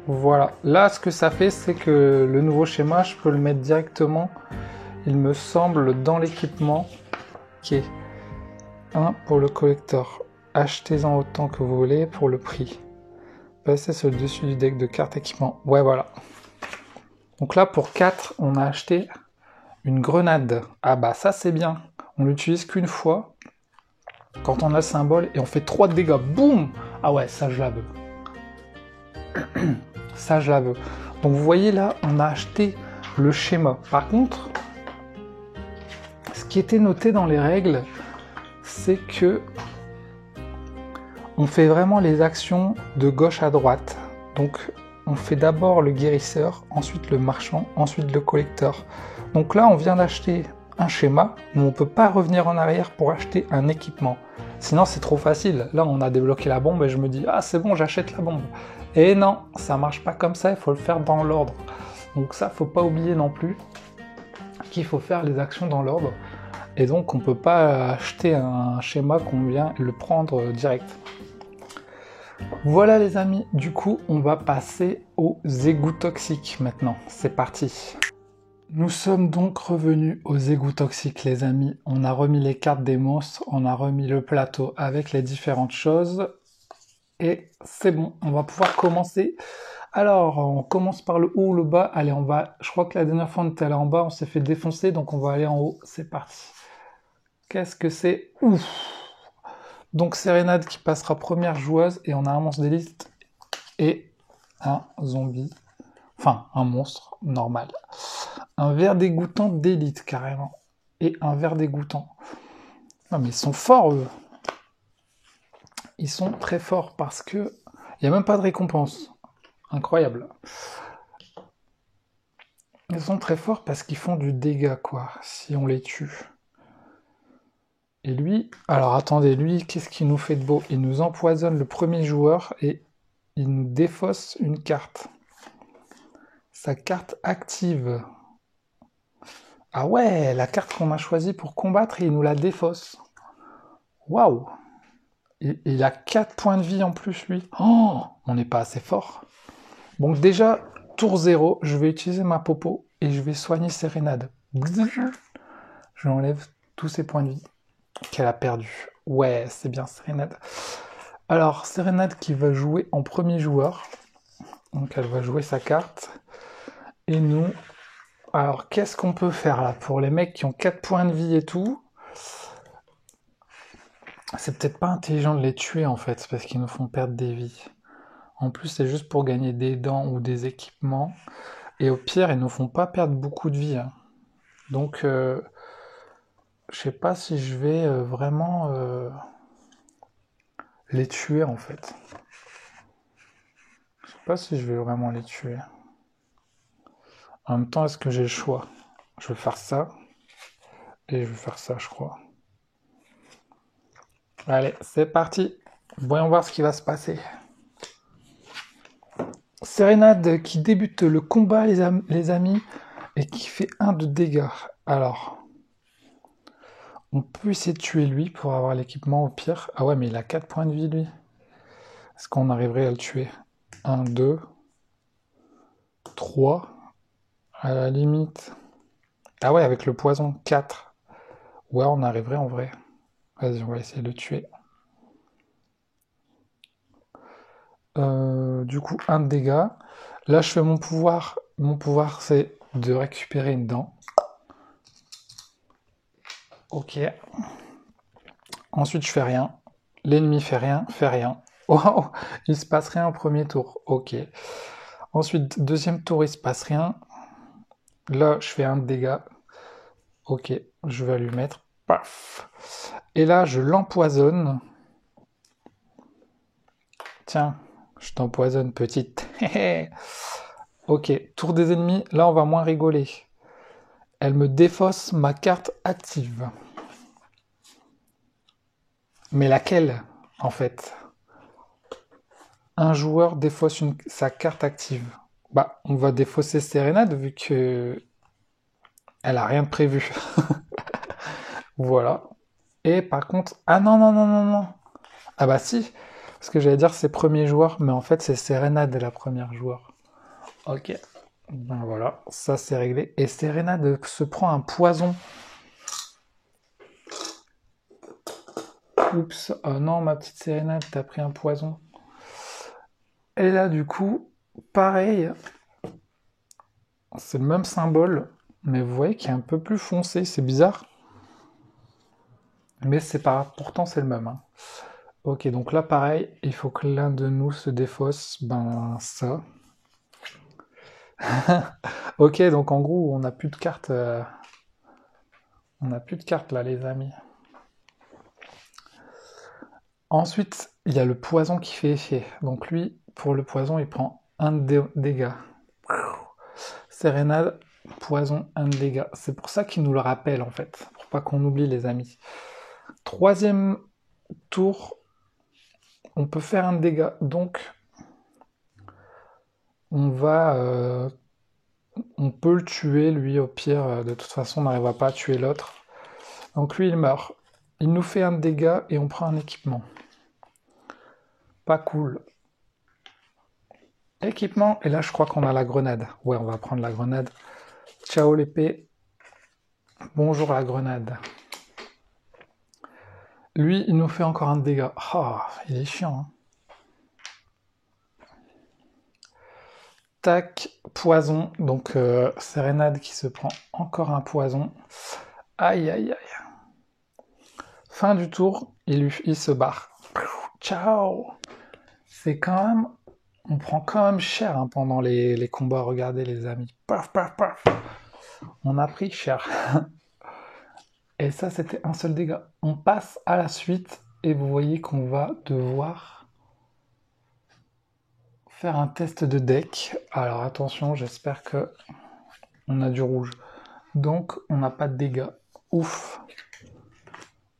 voilà. Là, ce que ça fait, c'est que le nouveau schéma, je peux le mettre directement, il me semble, dans l'équipement. Ok. 1 pour le collector. Achetez-en autant que vous voulez pour le prix. Passez sur le dessus du deck de cartes équipement. Ouais, voilà. Donc là, pour 4, on a acheté une grenade. Ah bah ça, c'est bien. On l'utilise qu'une fois, quand on a le symbole, et on fait 3 de dégâts. Boum! Ah ouais, ça, je la veux. Ça, je la veux. Donc vous voyez là, on a acheté le schéma. Par contre, ce qui était noté dans les règles, c'est que on fait vraiment les actions de gauche à droite. Donc on fait d'abord le guérisseur, ensuite le marchand, ensuite le collecteur. Donc là on vient d'acheter un schéma, mais on ne peut pas revenir en arrière pour acheter un équipement. Sinon c'est trop facile. Là on a débloqué la bombe et je me dis ah c'est bon, j'achète la bombe. Et non, ça marche pas comme ça, il faut le faire dans l'ordre. Donc ça faut pas oublier non plus qu'il faut faire les actions dans l'ordre. Et donc on peut pas acheter un schéma qu'on vient le prendre direct. Voilà les amis, du coup on va passer aux égouts toxiques maintenant, c'est parti. Nous sommes donc revenus aux égouts toxiques les amis, on a remis les cartes des monstres, on a remis le plateau avec les différentes choses, et c'est bon, on va pouvoir commencer. Alors, on commence par le haut ou le bas, allez je crois que la dernière fois on était allé en bas, on s'est fait défoncer, donc on va aller en haut, c'est parti. Qu'est-ce que c'est? Ouf! Donc Sérénade qui passera première joueuse et on a un monstre d'élite et un zombie, enfin un monstre normal. Un ver dégoûtant d'élite carrément et un ver dégoûtant. Non mais ils sont forts eux. Ils sont très forts parce que il n'y a même pas de récompense. Incroyable. Ils sont très forts parce qu'ils font du dégât quoi, si on les tue. Et lui, alors attendez, lui, qu'est-ce qu'il nous fait de beau? Il nous empoisonne le premier joueur et il nous défausse une carte. Sa carte active. Ah ouais, la carte qu'on a choisie pour combattre, il nous la défausse. Waouh! Il a 4 points de vie en plus, lui. Oh, on n'est pas assez fort. Donc déjà, tour 0, je vais utiliser ma popo et je vais soigner Sérénade. Je enlève tous ses points de vie qu'elle a perdu. Ouais, c'est bien Sérénade. Alors, Sérénade qui va jouer en premier joueur. Donc elle va jouer sa carte. Et nous, alors qu'est-ce qu'on peut faire là pour les mecs qui ont 4 points de vie et tout? C'est peut-être pas intelligent de les tuer en fait, parce qu'ils nous font perdre des vies. En plus, c'est juste pour gagner des dents ou des équipements. Et au pire, ils nous font pas perdre beaucoup de vie, hein. Donc, je sais pas si je vais vraiment les tuer en fait. Je sais pas si je vais vraiment les tuer. En même temps, est-ce que j'ai le choix? Je vais faire ça et je vais faire ça, je crois. Allez, c'est parti. Voyons voir ce qui va se passer. Sérénade qui débute le combat, les amis, et qui fait 1 de dégâts. Alors, on peut essayer de tuer lui pour avoir l'équipement au pire. Ah ouais, mais il a 4 points de vie, lui. Est-ce qu'on arriverait à le tuer? 1, 2, 3. À la limite. Ah ouais, avec le poison, 4. Ouais, on arriverait en vrai. Vas-y, on va essayer de le tuer. Du coup, 1 de dégâts. Là, je fais mon pouvoir. Mon pouvoir, c'est de récupérer une dent. Ok. Ensuite, je fais rien. L'ennemi fait rien, fait rien. Oh, il se passe rien au premier tour. Ok. Ensuite, deuxième tour, il se passe rien. Là, je fais 1 de dégâts. Ok, je vais lui mettre. Paf. Et là, je l'empoisonne. Tiens, je t'empoisonne, petite. Ok, tour des ennemis. Là, on va moins rigoler. Elle me défausse ma carte active. Mais laquelle, en fait? Un joueur défausse sa carte active. Bah, on va défausser Sérénade vu que elle a rien de prévu. Voilà. Et par contre, ah non non non non non. Ah bah si, parce que j'allais dire c'est premier joueur, mais en fait c'est Sérénade la première joueur. Ok. Ben voilà, ça c'est réglé. Et Sérénade se prend un poison. Oups, oh non ma petite Sérénade, t'as pris un poison. Et là du coup, pareil, c'est le même symbole, mais vous voyez qu'il est un peu plus foncé, c'est bizarre. Mais c'est pas, pourtant c'est le même, hein. Ok, donc là pareil, il faut que l'un de nous se défausse, ben ça. Ok, donc en gros on n'a plus de cartes, on n'a plus de cartes là les amis. Ensuite, il y a le poison qui fait effet. Donc lui, pour le poison, il prend 1 de dégâts. Sérénade, poison, 1 de dégâts. C'est pour ça qu'il nous le rappelle en fait, pour pas qu'on oublie les amis. Troisième tour, on peut faire 1 de dégâts. Donc on va, on peut le tuer lui au pire. De toute façon, on n'arrivera pas à tuer l'autre. Donc lui, il meurt. Il nous fait 1 de dégâts et on prend un équipement. Pas cool. Équipement, et là je crois qu'on a la grenade. Ouais, on va prendre la grenade. Ciao l'épée. Bonjour la grenade. Lui, il nous fait encore 1 de dégâts. Oh, il est chiant, hein. Tac, poison. Donc, Sérénade qui se prend encore un poison. Aïe, aïe, aïe. Fin du tour, il se barre. Ciao. C'est quand même... On prend quand même cher hein, pendant les combats. Regardez les amis. Paf, paf, paf. On a pris cher. Et ça, c'était un seul dégât. On passe à la suite et vous voyez qu'on va devoir faire un test de deck. Alors attention, j'espère que on a du rouge. Donc, on n'a pas de dégâts. Ouf.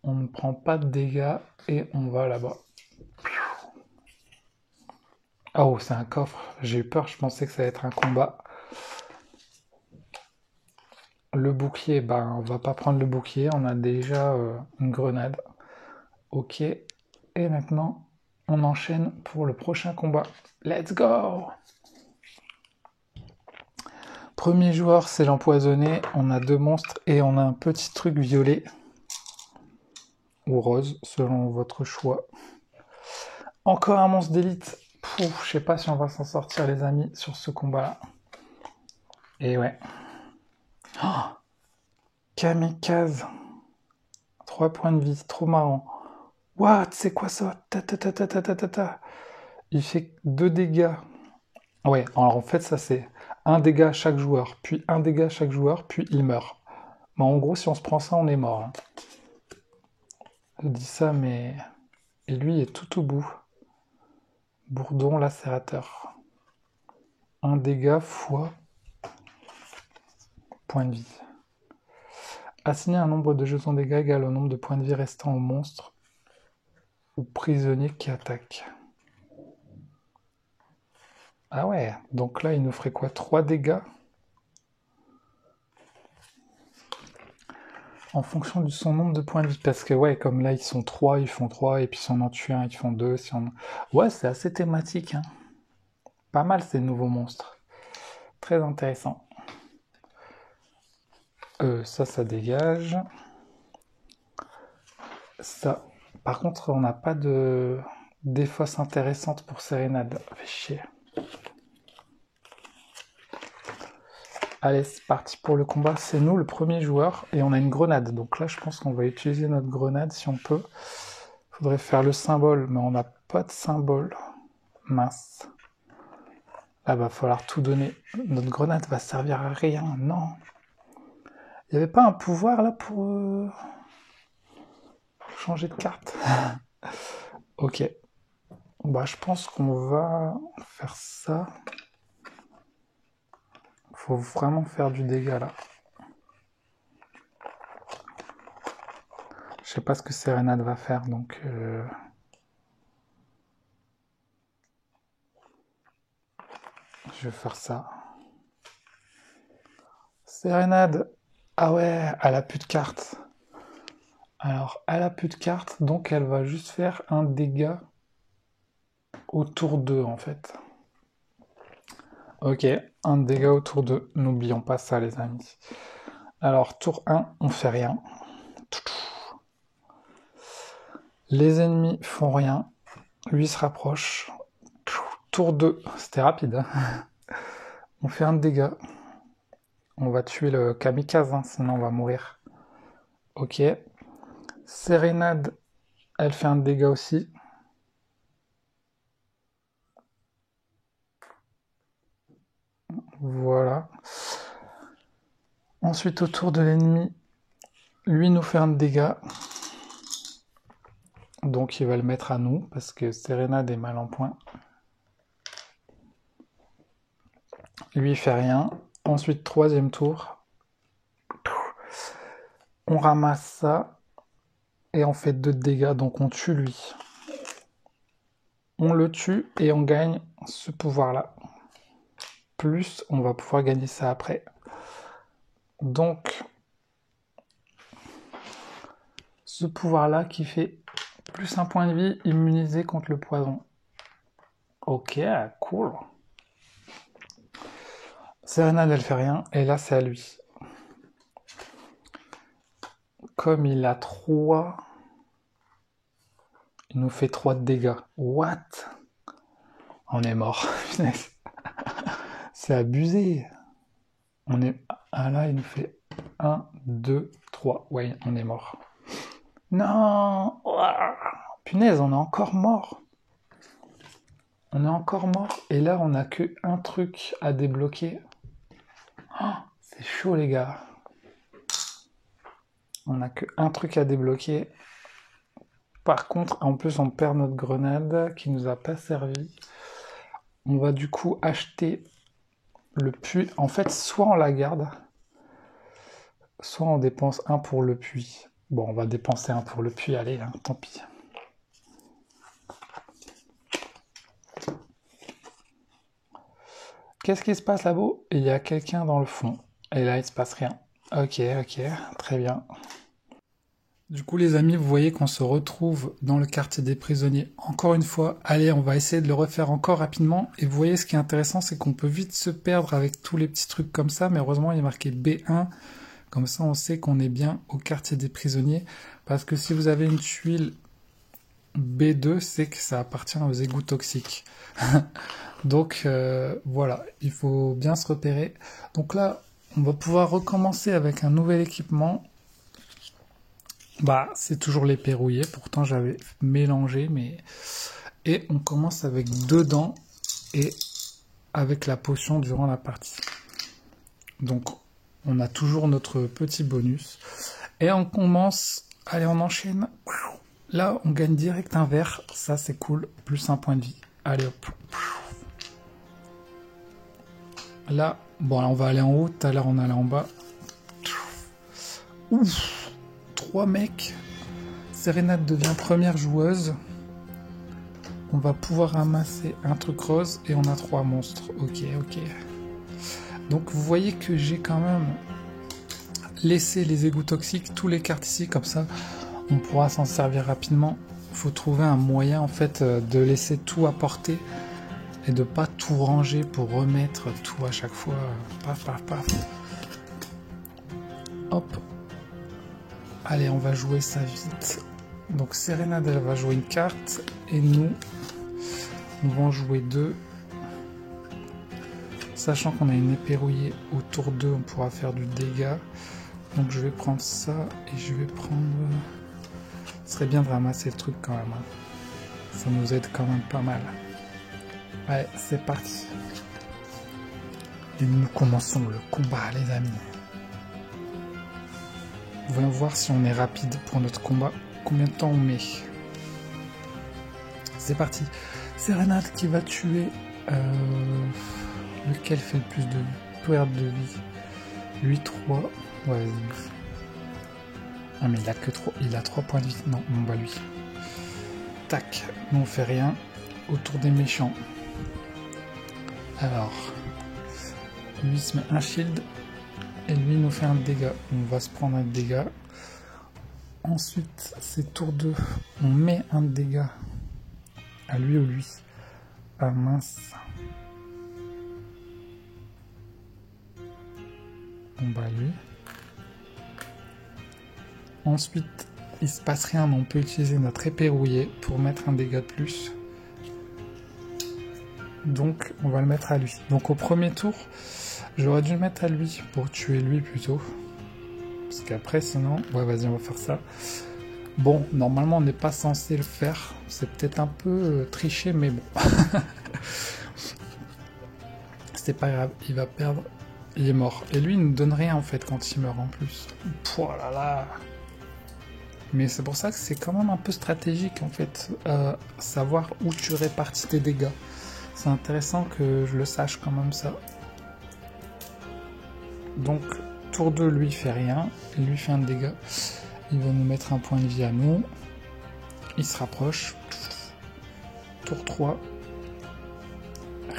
On ne prend pas de dégâts et on va là-bas. Oh, c'est un coffre. J'ai eu peur, je pensais que ça allait être un combat. Le bouclier, ben on va pas prendre le bouclier, on a déjà une grenade. Ok. Et maintenant, on enchaîne pour le prochain combat. Let's go! Premier joueur, c'est l'empoisonné. On a 2 monstres et on a un petit truc violet. Ou rose, selon votre choix. Encore un monstre d'élite. Je sais pas si on va s'en sortir les amis sur ce combat-là. Et ouais. Oh, kamikaze. 3 points de vie, trop marrant. What? C'est quoi ça? Ta ta ta ta ta ta ta ta. Il fait 2 dégâts. Ouais, alors en fait, ça c'est un dégât à chaque joueur, puis un dégât à chaque joueur, puis il meurt. Mais en gros, si on se prend ça, on est mort. Hein. Je dis ça, mais... Et lui est tout au bout. Bourdon lacérateur. Un dégât fois point de vie. Assigner un nombre de jetons dégâts égal au nombre de points de vie restants au monstre ou prisonnier qui attaque. Ah ouais, donc là, il nous ferait quoi? 3 dégâts en fonction de son nombre de points de vie. Parce que ouais, comme là, ils sont 3, ils font 3, et puis si on en tue un, ils font 2. Si on... Ouais, c'est assez thématique. Hein. Pas mal ces nouveaux monstres. Très intéressant. Ça dégage. Ça. Par contre, on n'a pas de défausse intéressante pour Sérénade. Fait chier. Allez, c'est parti pour le combat. C'est nous le premier joueur et on a une grenade. Donc là, je pense qu'on va utiliser notre grenade si on peut. Faudrait faire le symbole, mais on n'a pas de symbole. Mince. Là, va falloir tout donner. Notre grenade va servir à rien. Non. Il n'y avait pas un pouvoir là pour changer de carte. Ok. Bah, je pense qu'on va faire ça. Faut vraiment faire du dégât là. Je sais pas ce que Sérénade va faire, donc... Je vais faire ça. Sérénade. Ah ouais, elle a plus de cartes. Alors, elle a plus de cartes, donc elle va juste faire un dégât au tour 2 en fait. Ok, un dégât au tour 2. N'oublions pas ça les amis. Alors, tour 1, on fait rien. Les ennemis font rien. Lui se rapproche. Tour 2, c'était rapide. Hein. On fait un dégât. On va tuer le kamikaze, hein, sinon on va mourir. Ok. Sérénade, elle fait un dégât aussi. Voilà. Ensuite, au tour de l'ennemi, lui nous fait un dégât. Donc il va le mettre à nous, parce que Sérénade est mal en point. Lui, il fait rien. Ensuite, troisième tour. On ramasse ça. Et on fait 2 dégâts, donc on tue lui. On le tue et on gagne ce pouvoir-là. Plus, on va pouvoir gagner ça après. Donc, ce pouvoir-là qui fait plus un point de vie immunisé contre le poison. Ok, cool. Sérénade, elle fait rien, et là, c'est à lui. Comme il a 3... Il nous fait 3 de dégâts. What? On est mort. C'est abusé. On est... Ah là, il nous fait 1, 2, 3. Ouais, on est mort. Non! Punaise, on est encore mort. On est encore mort. Et là, on n'a que un truc à débloquer. Oh, c'est chaud, les gars. On n'a que un truc à débloquer. Par contre, en plus, on perd notre grenade qui nous a pas servi. On va du coup acheter le puits. En fait, soit on la garde, soit on dépense un pour le puits. Bon, on va dépenser un pour le puits, allez, hein, tant pis. Qu'est-ce qui se passe là-bas? Il y a quelqu'un dans le fond. Et là, il se passe rien. Ok, très bien. Du coup, les amis, vous voyez qu'on se retrouve dans le quartier des prisonniers. Encore une fois, allez, on va essayer de le refaire encore rapidement. Et vous voyez, ce qui est intéressant, c'est qu'on peut vite se perdre avec tous les petits trucs comme ça. Mais heureusement, il est marqué B1. Comme ça, on sait qu'on est bien au quartier des prisonniers. Parce que si vous avez une tuile B2, c'est que ça appartient aux égouts toxiques. Donc voilà, il faut bien se repérer. Donc là, on va pouvoir recommencer avec un nouvel équipement. Bah, c'est toujours l'épée rouillée, pourtant j'avais mélangé, mais... Et on commence avec 2 dents et avec la potion durant la partie. Donc, on a toujours notre petit bonus. Et on commence... Allez, on enchaîne. Là, on gagne direct un verre. Ça, c'est cool. Plus un point de vie. Allez, hop. Là, bon, là, on va aller en haut. Tout à l'heure, on allait en bas. Ouf, 3 mecs. Sérénade devient première joueuse. On va pouvoir ramasser un truc rose et on a 3 monstres. Ok, ok. Donc, vous voyez que j'ai quand même laissé les égouts toxiques, tous les cartes ici, comme ça, on pourra s'en servir rapidement. Il faut trouver un moyen, en fait, de laisser tout apporter et de pas tout ranger pour remettre tout à chaque fois. Paf, paf, paf. Hop. Allez, on va jouer ça vite. Donc Sérénade, elle va jouer une carte et nous vont jouer 2. Sachant qu'on a une épée rouillée au tour 2, on pourra faire du dégât. Donc je vais prendre ça et je vais prendre... Ce serait bien de ramasser le truc quand même. Hein. Ça nous aide quand même pas mal. Allez, c'est parti. Et nous commençons le combat, les amis. Voyons voir si on est rapide pour notre combat. Combien de temps on met? C'est parti. Sérénade qui va tuer... lequel fait le plus de perte de vie? Lui 3. Ouais, ah mais il a que 3. Il a 3 points de vie. Non, bon bah lui. Tac. Nous on fait rien. Autour des méchants. Alors. Lui se met un shield. Et lui nous fait un dégât. On va se prendre un dégât. Ensuite, c'est tour 2. On met un dégât à lui ou lui. Ah mince. Bon bah lui. Ensuite, il se passe rien, mais on peut utiliser notre épée rouillée pour mettre un dégât de plus. Donc, on va le mettre à lui. Donc au premier tour, j'aurais dû le mettre à lui pour tuer lui plutôt. Parce qu'après, sinon... Ouais, vas-y, on va faire ça. Bon, normalement, on n'est pas censé le faire. C'est peut-être un peu triché, mais bon. C'est pas grave, il va perdre. Il est mort. Et lui, il nous donne rien, en fait, quand il meurt en plus. Oh là là. Mais c'est pour ça que c'est quand même un peu stratégique, en fait. Savoir où tu répartis tes dégâts. C'est intéressant que je le sache quand même, ça. Donc... Tour 2, lui, il fait rien. Il lui fait un dégât. Il va nous mettre un point de vie à nous. Il se rapproche. Tour 3.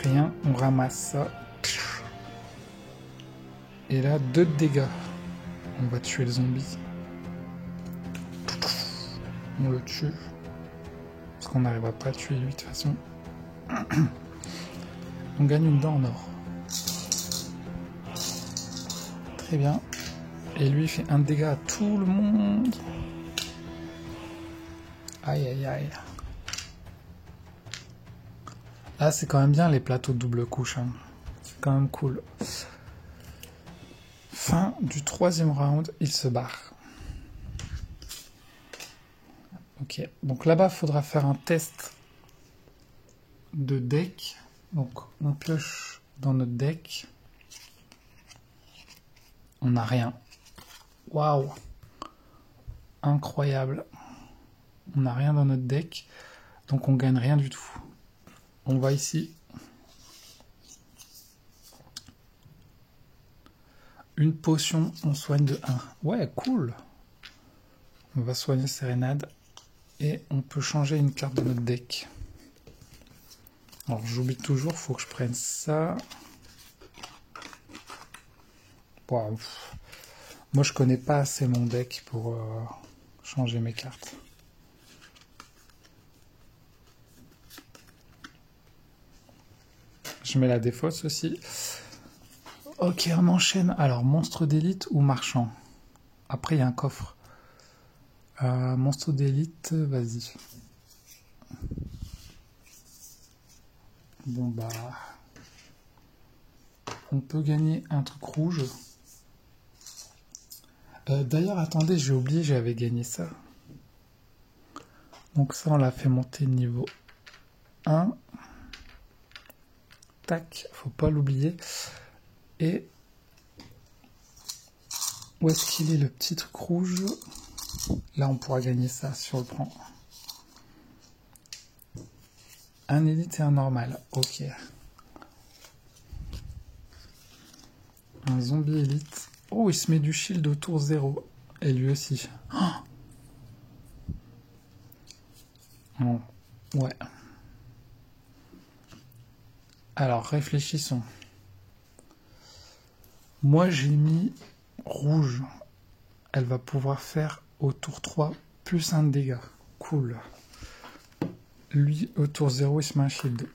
Rien. On ramasse ça. Et là, 2 de dégâts. On va tuer le zombie. On le tue. Parce qu'on n'arrivera pas à tuer lui de toute façon. On gagne une dent en or. Très bien. Et lui, il fait un dégât à tout le monde. Aïe, aïe, aïe. Là, c'est quand même bien les plateaux de double couche. Hein. C'est quand même cool. Fin du 3e round, il se barre. Ok. Donc là-bas, il faudra faire un test de deck. Donc, on pioche dans notre deck. On n'a rien. Waouh! Incroyable. On n'a rien dans notre deck. Donc on gagne rien du tout. On va ici. Une potion, on soigne de 1. Ouais, cool. On va soigner Sérénade. Et on peut changer une carte de notre deck. Alors j'oublie toujours, il faut que je prenne ça. Waouh. Moi je connais pas assez mon deck pour changer mes cartes. Je mets la défausse aussi. Ok, on enchaîne. Alors, monstre d'élite ou marchand? Après, il y a un coffre. Monstre d'élite, vas-y. Bon bah... On peut gagner un truc rouge. D'ailleurs, attendez, j'ai oublié, j'avais gagné ça. Donc ça, on l'a fait monter niveau 1. Tac, faut pas l'oublier. Et... Où est-ce qu'il est le petit truc rouge? Là, on pourra gagner ça si on le prend. Un élite et un normal. Ok. Un zombie élite. Oh, il se met du shield au tour 0. Et lui aussi. Oh, bon. Ouais. Alors, réfléchissons. Moi, j'ai mis rouge. Elle va pouvoir faire au tour 3 plus un de dégâts. Cool. Lui, au tour 0, il se met un shield.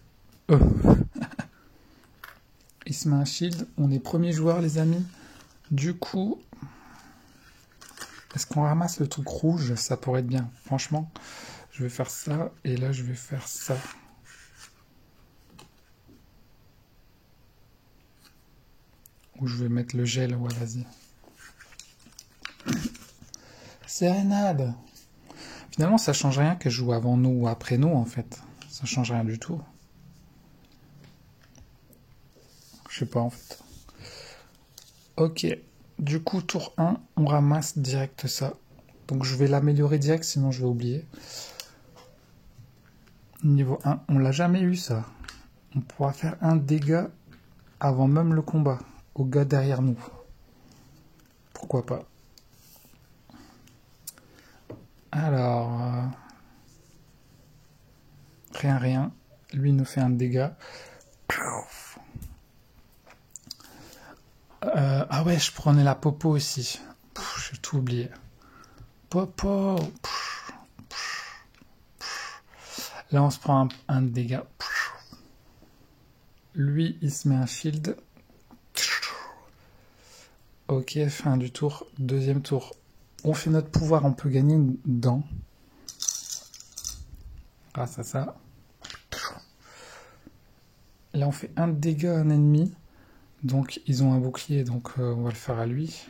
Il se met un shield. On est premier joueur, les amis. Du coup, est-ce qu'on ramasse le truc rouge? Ça pourrait être bien. Franchement, je vais faire ça. Et là, je vais faire ça. Ou je vais mettre le gel. Ouais, vas-y. Sérénade. Finalement, ça change rien que je joue avant nous ou après nous, en fait. Ça change rien du tout. Je sais pas, en fait. Ok. Du coup, tour 1, on ramasse direct ça. Donc, je vais l'améliorer direct, sinon je vais oublier. Niveau 1, on l'a jamais eu, ça. On pourra faire un dégât avant même le combat, au gars derrière nous. Pourquoi pas. Alors... Rien. Lui nous fait un dégât. Ah ouais, je prenais la popo aussi. J'ai tout oublié. Popo. Là, on se prend un dégât. Lui, il se met un shield. Ok, fin du tour. Deuxième tour. On fait notre pouvoir, on peut gagner une dent. Grâce à ça. Là, on fait un dégât à un ennemi. Donc, ils ont un bouclier, donc on va le faire à lui.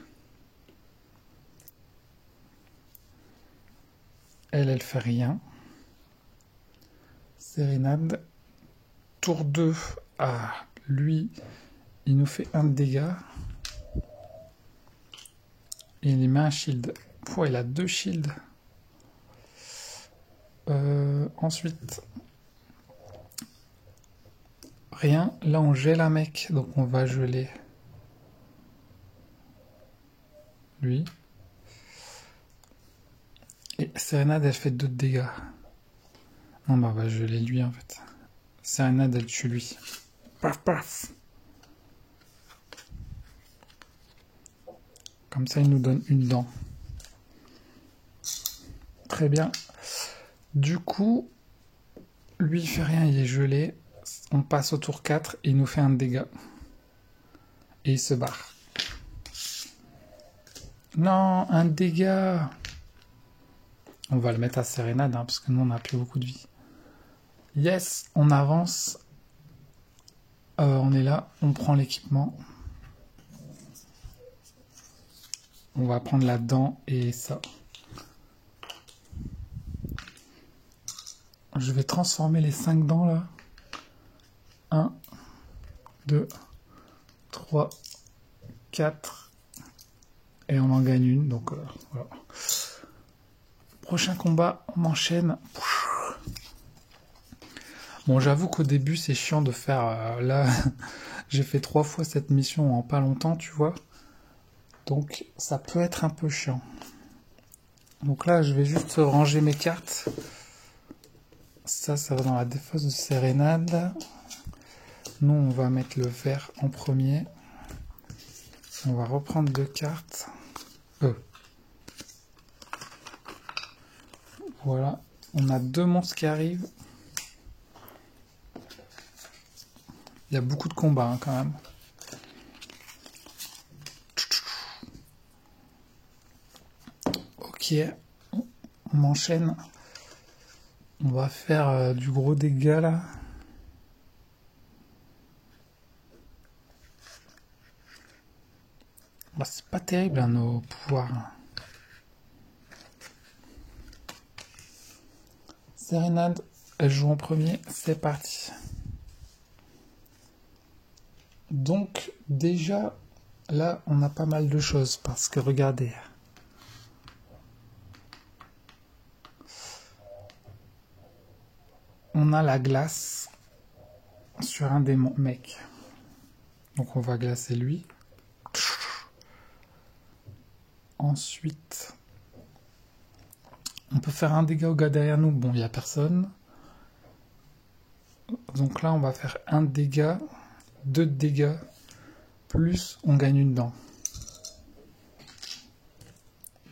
Elle fait rien. Sérénade. Tour 2. Ah, lui, il nous fait un dégât. Et il met un shield. Oh, il a 2 shields. Ensuite, rien. Là, on gèle un mec, donc on va geler lui. Et Sérénade, elle fait 2 dégâts. Non, bah, on va geler lui, en fait. Sérénade, elle tue lui. Paf, paf. Comme ça, il nous donne une dent. Très bien. Du coup, lui, il fait rien, il est gelé. On passe au tour 4, et il nous fait un dégât. Et il se barre. Non, un dégât. On va le mettre à Sérénade, hein, parce que nous, on n'a plus beaucoup de vie. Yes, on avance. On est là, on prend l'équipement. On va prendre la dent et ça. Je vais transformer les 5 dents là. 1, 2, 3, 4. Et on en gagne une. Donc voilà. Prochain combat, on enchaîne. Bon, j'avoue qu'au début, c'est chiant de faire... là, j'ai fait 3 fois cette mission en pas longtemps, tu vois. Donc, ça peut être un peu chiant. Donc là, je vais juste ranger mes cartes. Ça va dans la défausse de Sérénade. Nous, on va mettre le vert en premier. On va reprendre 2 cartes. Voilà. On a 2 monstres qui arrivent. Il y a beaucoup de combats hein, quand même. Ok. On enchaîne. On va faire du gros dégât là. Bah, c'est pas terrible hein, nos pouvoirs. Sérénade, elle joue en premier, c'est parti. Donc déjà, là, on a pas mal de choses parce que regardez. On a la glace sur un des mecs. Donc on va glacer lui. Ensuite, on peut faire un dégât au gars derrière nous. Bon, il n'y a personne. Donc là, on va faire un dégât, 2 dégâts, plus on gagne une dent.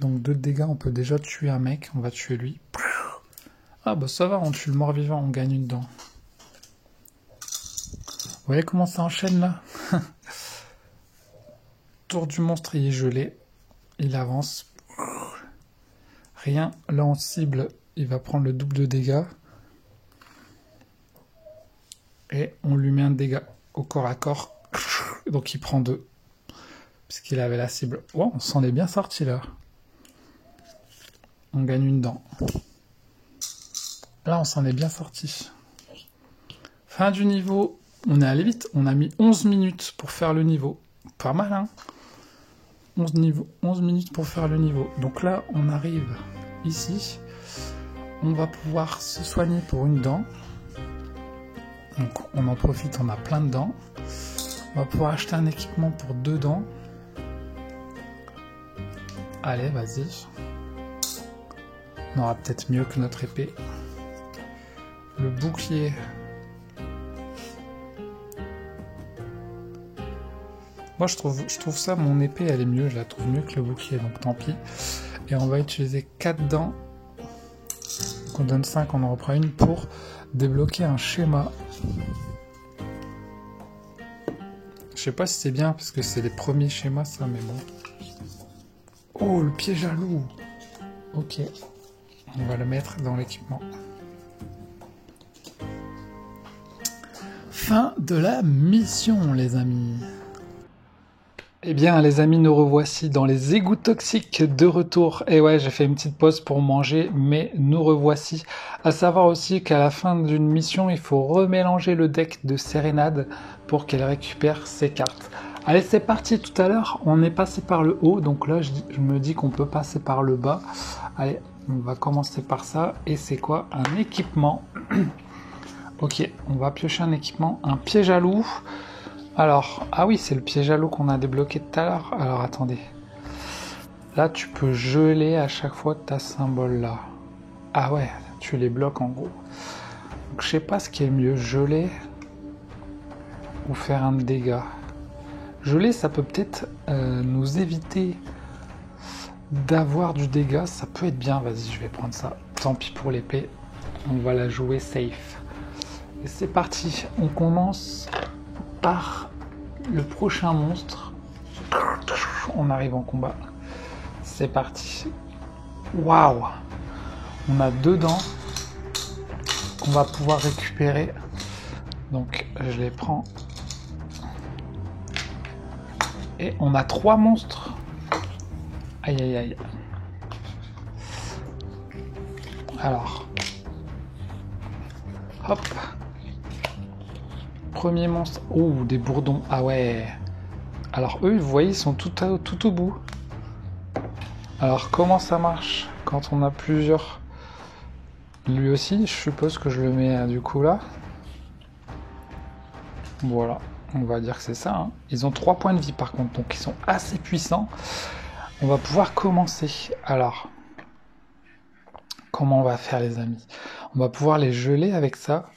Donc 2 dégâts, on peut déjà tuer un mec. On va tuer lui. Ah bah ça va, on tue le mort-vivant, on gagne une dent. Vous voyez comment ça enchaîne là? Tour du monstre, il est gelé. Il avance. Rien. Là, on cible. Il va prendre le double de dégâts. Et on lui met un dégât au corps à corps. Donc, il prend 2. Puisqu'il avait la cible. Oh, on s'en est bien sorti là. On gagne une dent. Là, on s'en est bien sorti. Fin du niveau. On est allé vite. On a mis 11 minutes pour faire le niveau. Pas mal, hein? 11 minutes pour faire le niveau. Donc là, on arrive ici. On va pouvoir se soigner pour une dent. Donc on en profite, on a plein de dents. On va pouvoir acheter un équipement pour 2 dents. Allez, vas-y. On aura peut-être mieux que notre épée. Le bouclier. Moi, je trouve ça, mon épée, elle est mieux. Je la trouve mieux que le bouclier, donc tant pis. Et on va utiliser 4 dents. Donc on donne 5, on en reprend une pour débloquer un schéma. Je sais pas si c'est bien, parce que c'est les premiers schémas, ça, mais bon. Oh, le piège à loup. Ok. On va le mettre dans l'équipement. Fin de la mission, les amis. Eh bien les amis, nous revoici dans les égouts toxiques de retour. Et ouais, j'ai fait une petite pause pour manger, mais nous revoici. À savoir aussi qu'à la fin d'une mission, il faut remélanger le deck de Sérénade pour qu'elle récupère ses cartes. Allez, c'est parti. Tout à l'heure, on est passé par le haut, donc là, je me dis qu'on peut passer par le bas. Allez, on va commencer par ça. Et c'est quoi? Un équipement. Ok, on va piocher un équipement, un piège à loup. Alors, ah oui, c'est le piège à loup qu'on a débloqué tout à l'heure. Alors, attendez. Là, tu peux geler à chaque fois que tu as ce symbole-là. Ah ouais, tu les bloques en gros. Donc, je sais pas ce qui est mieux, geler ou faire un dégât. Geler, ça peut peut-être nous éviter d'avoir du dégât. Ça peut être bien, vas-y, je vais prendre ça. Tant pis pour l'épée, on va la jouer safe. Et c'est parti, on commence par le prochain monstre. On arrive en combat. C'est parti. Waouh! On a 2 dents qu'on va pouvoir récupérer. Donc je les prends. Et on a 3 monstres. Aïe aïe aïe. Alors. Hop. Premier monstre. Oh, des bourdons. Ah ouais. Alors eux, vous voyez, ils sont tout au bout. Alors comment ça marche quand on a plusieurs? Lui aussi, je suppose que je le mets du coup là. Voilà, on va dire que c'est ça. Hein. Ils ont 3 points de vie par contre, donc ils sont assez puissants. On va pouvoir commencer. Alors, comment on va faire les amis? On va pouvoir les geler avec ça.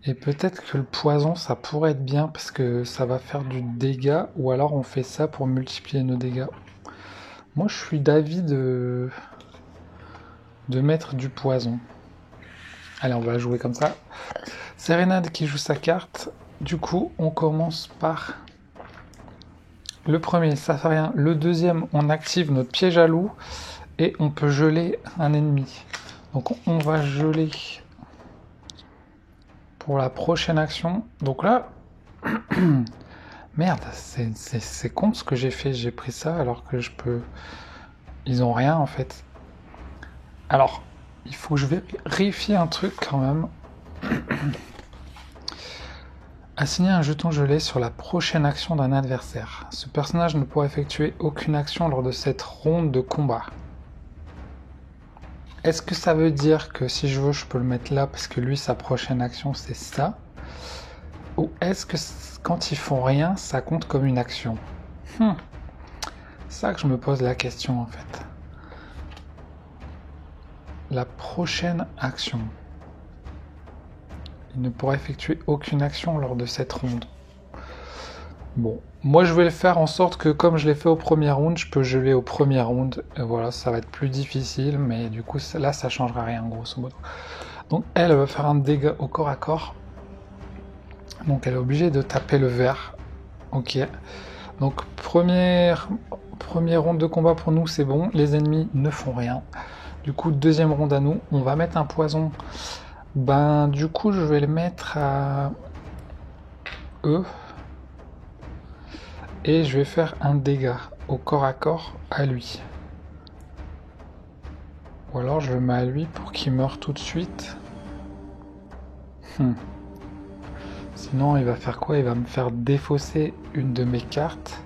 Et peut-être que le poison, ça pourrait être bien parce que ça va faire du dégât. Ou alors on fait ça pour multiplier nos dégâts. Moi, je suis d'avis de mettre du poison. Allez, on va jouer comme ça. Sérénade qui joue sa carte. Du coup, on commence par le premier, ça fait rien. Le deuxième, on active notre piège à loup. Et on peut geler un ennemi. Donc on va geler pour la prochaine action. Donc là, Merde, c'est con ce que j'ai fait. J'ai pris ça alors que je peux... Ils ont rien en fait. Alors, il faut que je vérifie un truc quand même. Assigner un jeton gelé sur la prochaine action d'un adversaire. Ce personnage ne pourra effectuer aucune action lors de cette ronde de combat. Est-ce que ça veut dire que si je veux, je peux le mettre là parce que lui, sa prochaine action, c'est ça? Ou est-ce que quand ils font rien, ça compte comme une action? C'est ça que je me pose la question en fait. La prochaine action. Il ne pourra effectuer aucune action lors de cette ronde. Bon, moi je vais le faire en sorte que comme je l'ai fait au premier round, je peux geler au premier round. Et voilà, ça va être plus difficile, mais du coup là ça changera rien grosso modo. Donc elle va faire un dégât au corps à corps. Donc elle est obligée de taper le vert. Ok. Donc premier round de combat pour nous, c'est bon. Les ennemis ne font rien. Du coup, deuxième round à nous. On va mettre un poison. Ben du coup, je vais le mettre à eux. Et je vais faire un dégât au corps à corps à lui. Ou alors je le mets à lui pour qu'il meure tout de suite. Sinon il va faire quoi? Il va me faire défausser une de mes cartes.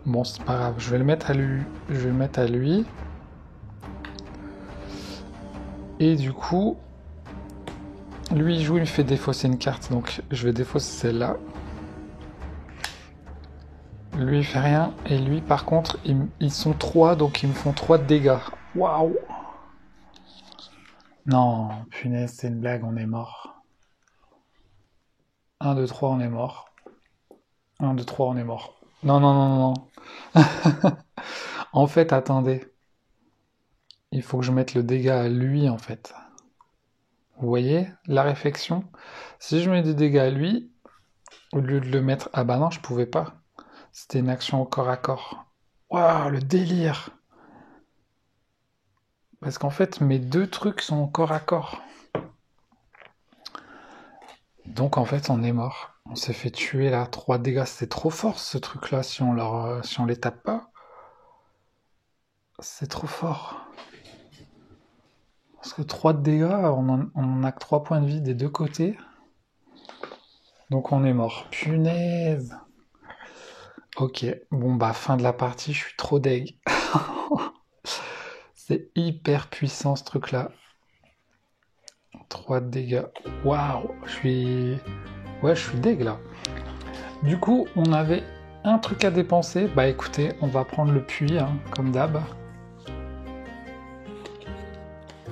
Bon, c'est pas grave, je vais le mettre à lui. Je vais le mettre à lui. Et du coup, lui il joue, il me fait défausser une carte. Donc je vais défausser celle-là. Lui il fait rien. Et lui par contre, ils sont 3, donc ils me font 3 de dégâts. Waouh! Non, punaise, c'est une blague, on est mort. 1, 2, 3, on est mort. 1, 2, 3, on est mort. Non, non, non, non, non. En fait, attendez. Il faut que je mette le dégât à lui, en fait. Vous voyez la réflexion? Si je mets des dégâts à lui, au lieu de le mettre... Ah bah non, je pouvais pas. C'était une action au corps à corps. Waouh, le délire! Parce qu'en fait, mes deux trucs sont au corps à corps. Donc en fait, on est mort. On s'est fait tuer là. 3 dégâts, c'est trop fort ce truc-là si on les tape pas. C'est trop fort. Parce que 3 de dégâts, on a que 3 points de vie des deux côtés. Donc on est mort. Punaise! Ok, bon bah fin de la partie, je suis trop deg. C'est hyper puissant ce truc-là. 3 de dégâts. Waouh! Ouais, je suis deg là. Du coup, on avait un truc à dépenser. Bah écoutez, on va prendre le puits, hein, comme d'hab.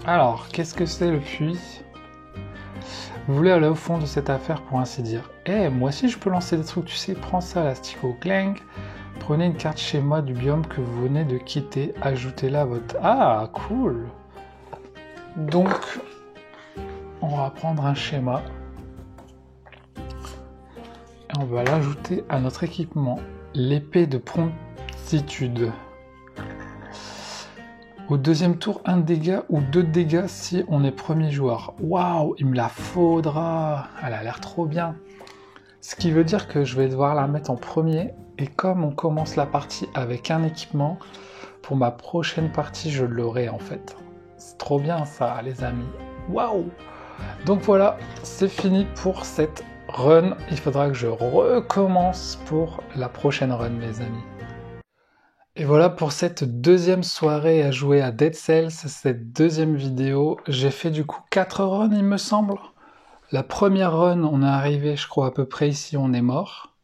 Alors, qu'est-ce que c'est le puits? Vous voulez aller au fond de cette affaire pour ainsi dire. Eh, moi aussi je peux lancer des trucs, tu sais, prends ça, l'astico, clang. Prenez une carte schéma du biome que vous venez de quitter, ajoutez-la à votre... Ah, cool! Donc, on va prendre un schéma. Et on va l'ajouter à notre équipement. L'épée de promptitude. Au deuxième tour, 1 dégât ou 2 dégâts si on est premier joueur. Waouh, il me la faudra. Elle a l'air trop bien. Ce qui veut dire que je vais devoir la mettre en premier. Et comme on commence la partie avec un équipement, pour ma prochaine partie, je l'aurai en fait. C'est trop bien ça, les amis. Waouh! Donc voilà, c'est fini pour cette run. Il faudra que je recommence pour la prochaine run, les amis. Et voilà pour cette deuxième soirée à jouer à Dead Cells, cette deuxième vidéo. J'ai fait du coup 4 runs, il me semble. La première run, on est arrivé, je crois, à peu près ici, on est mort.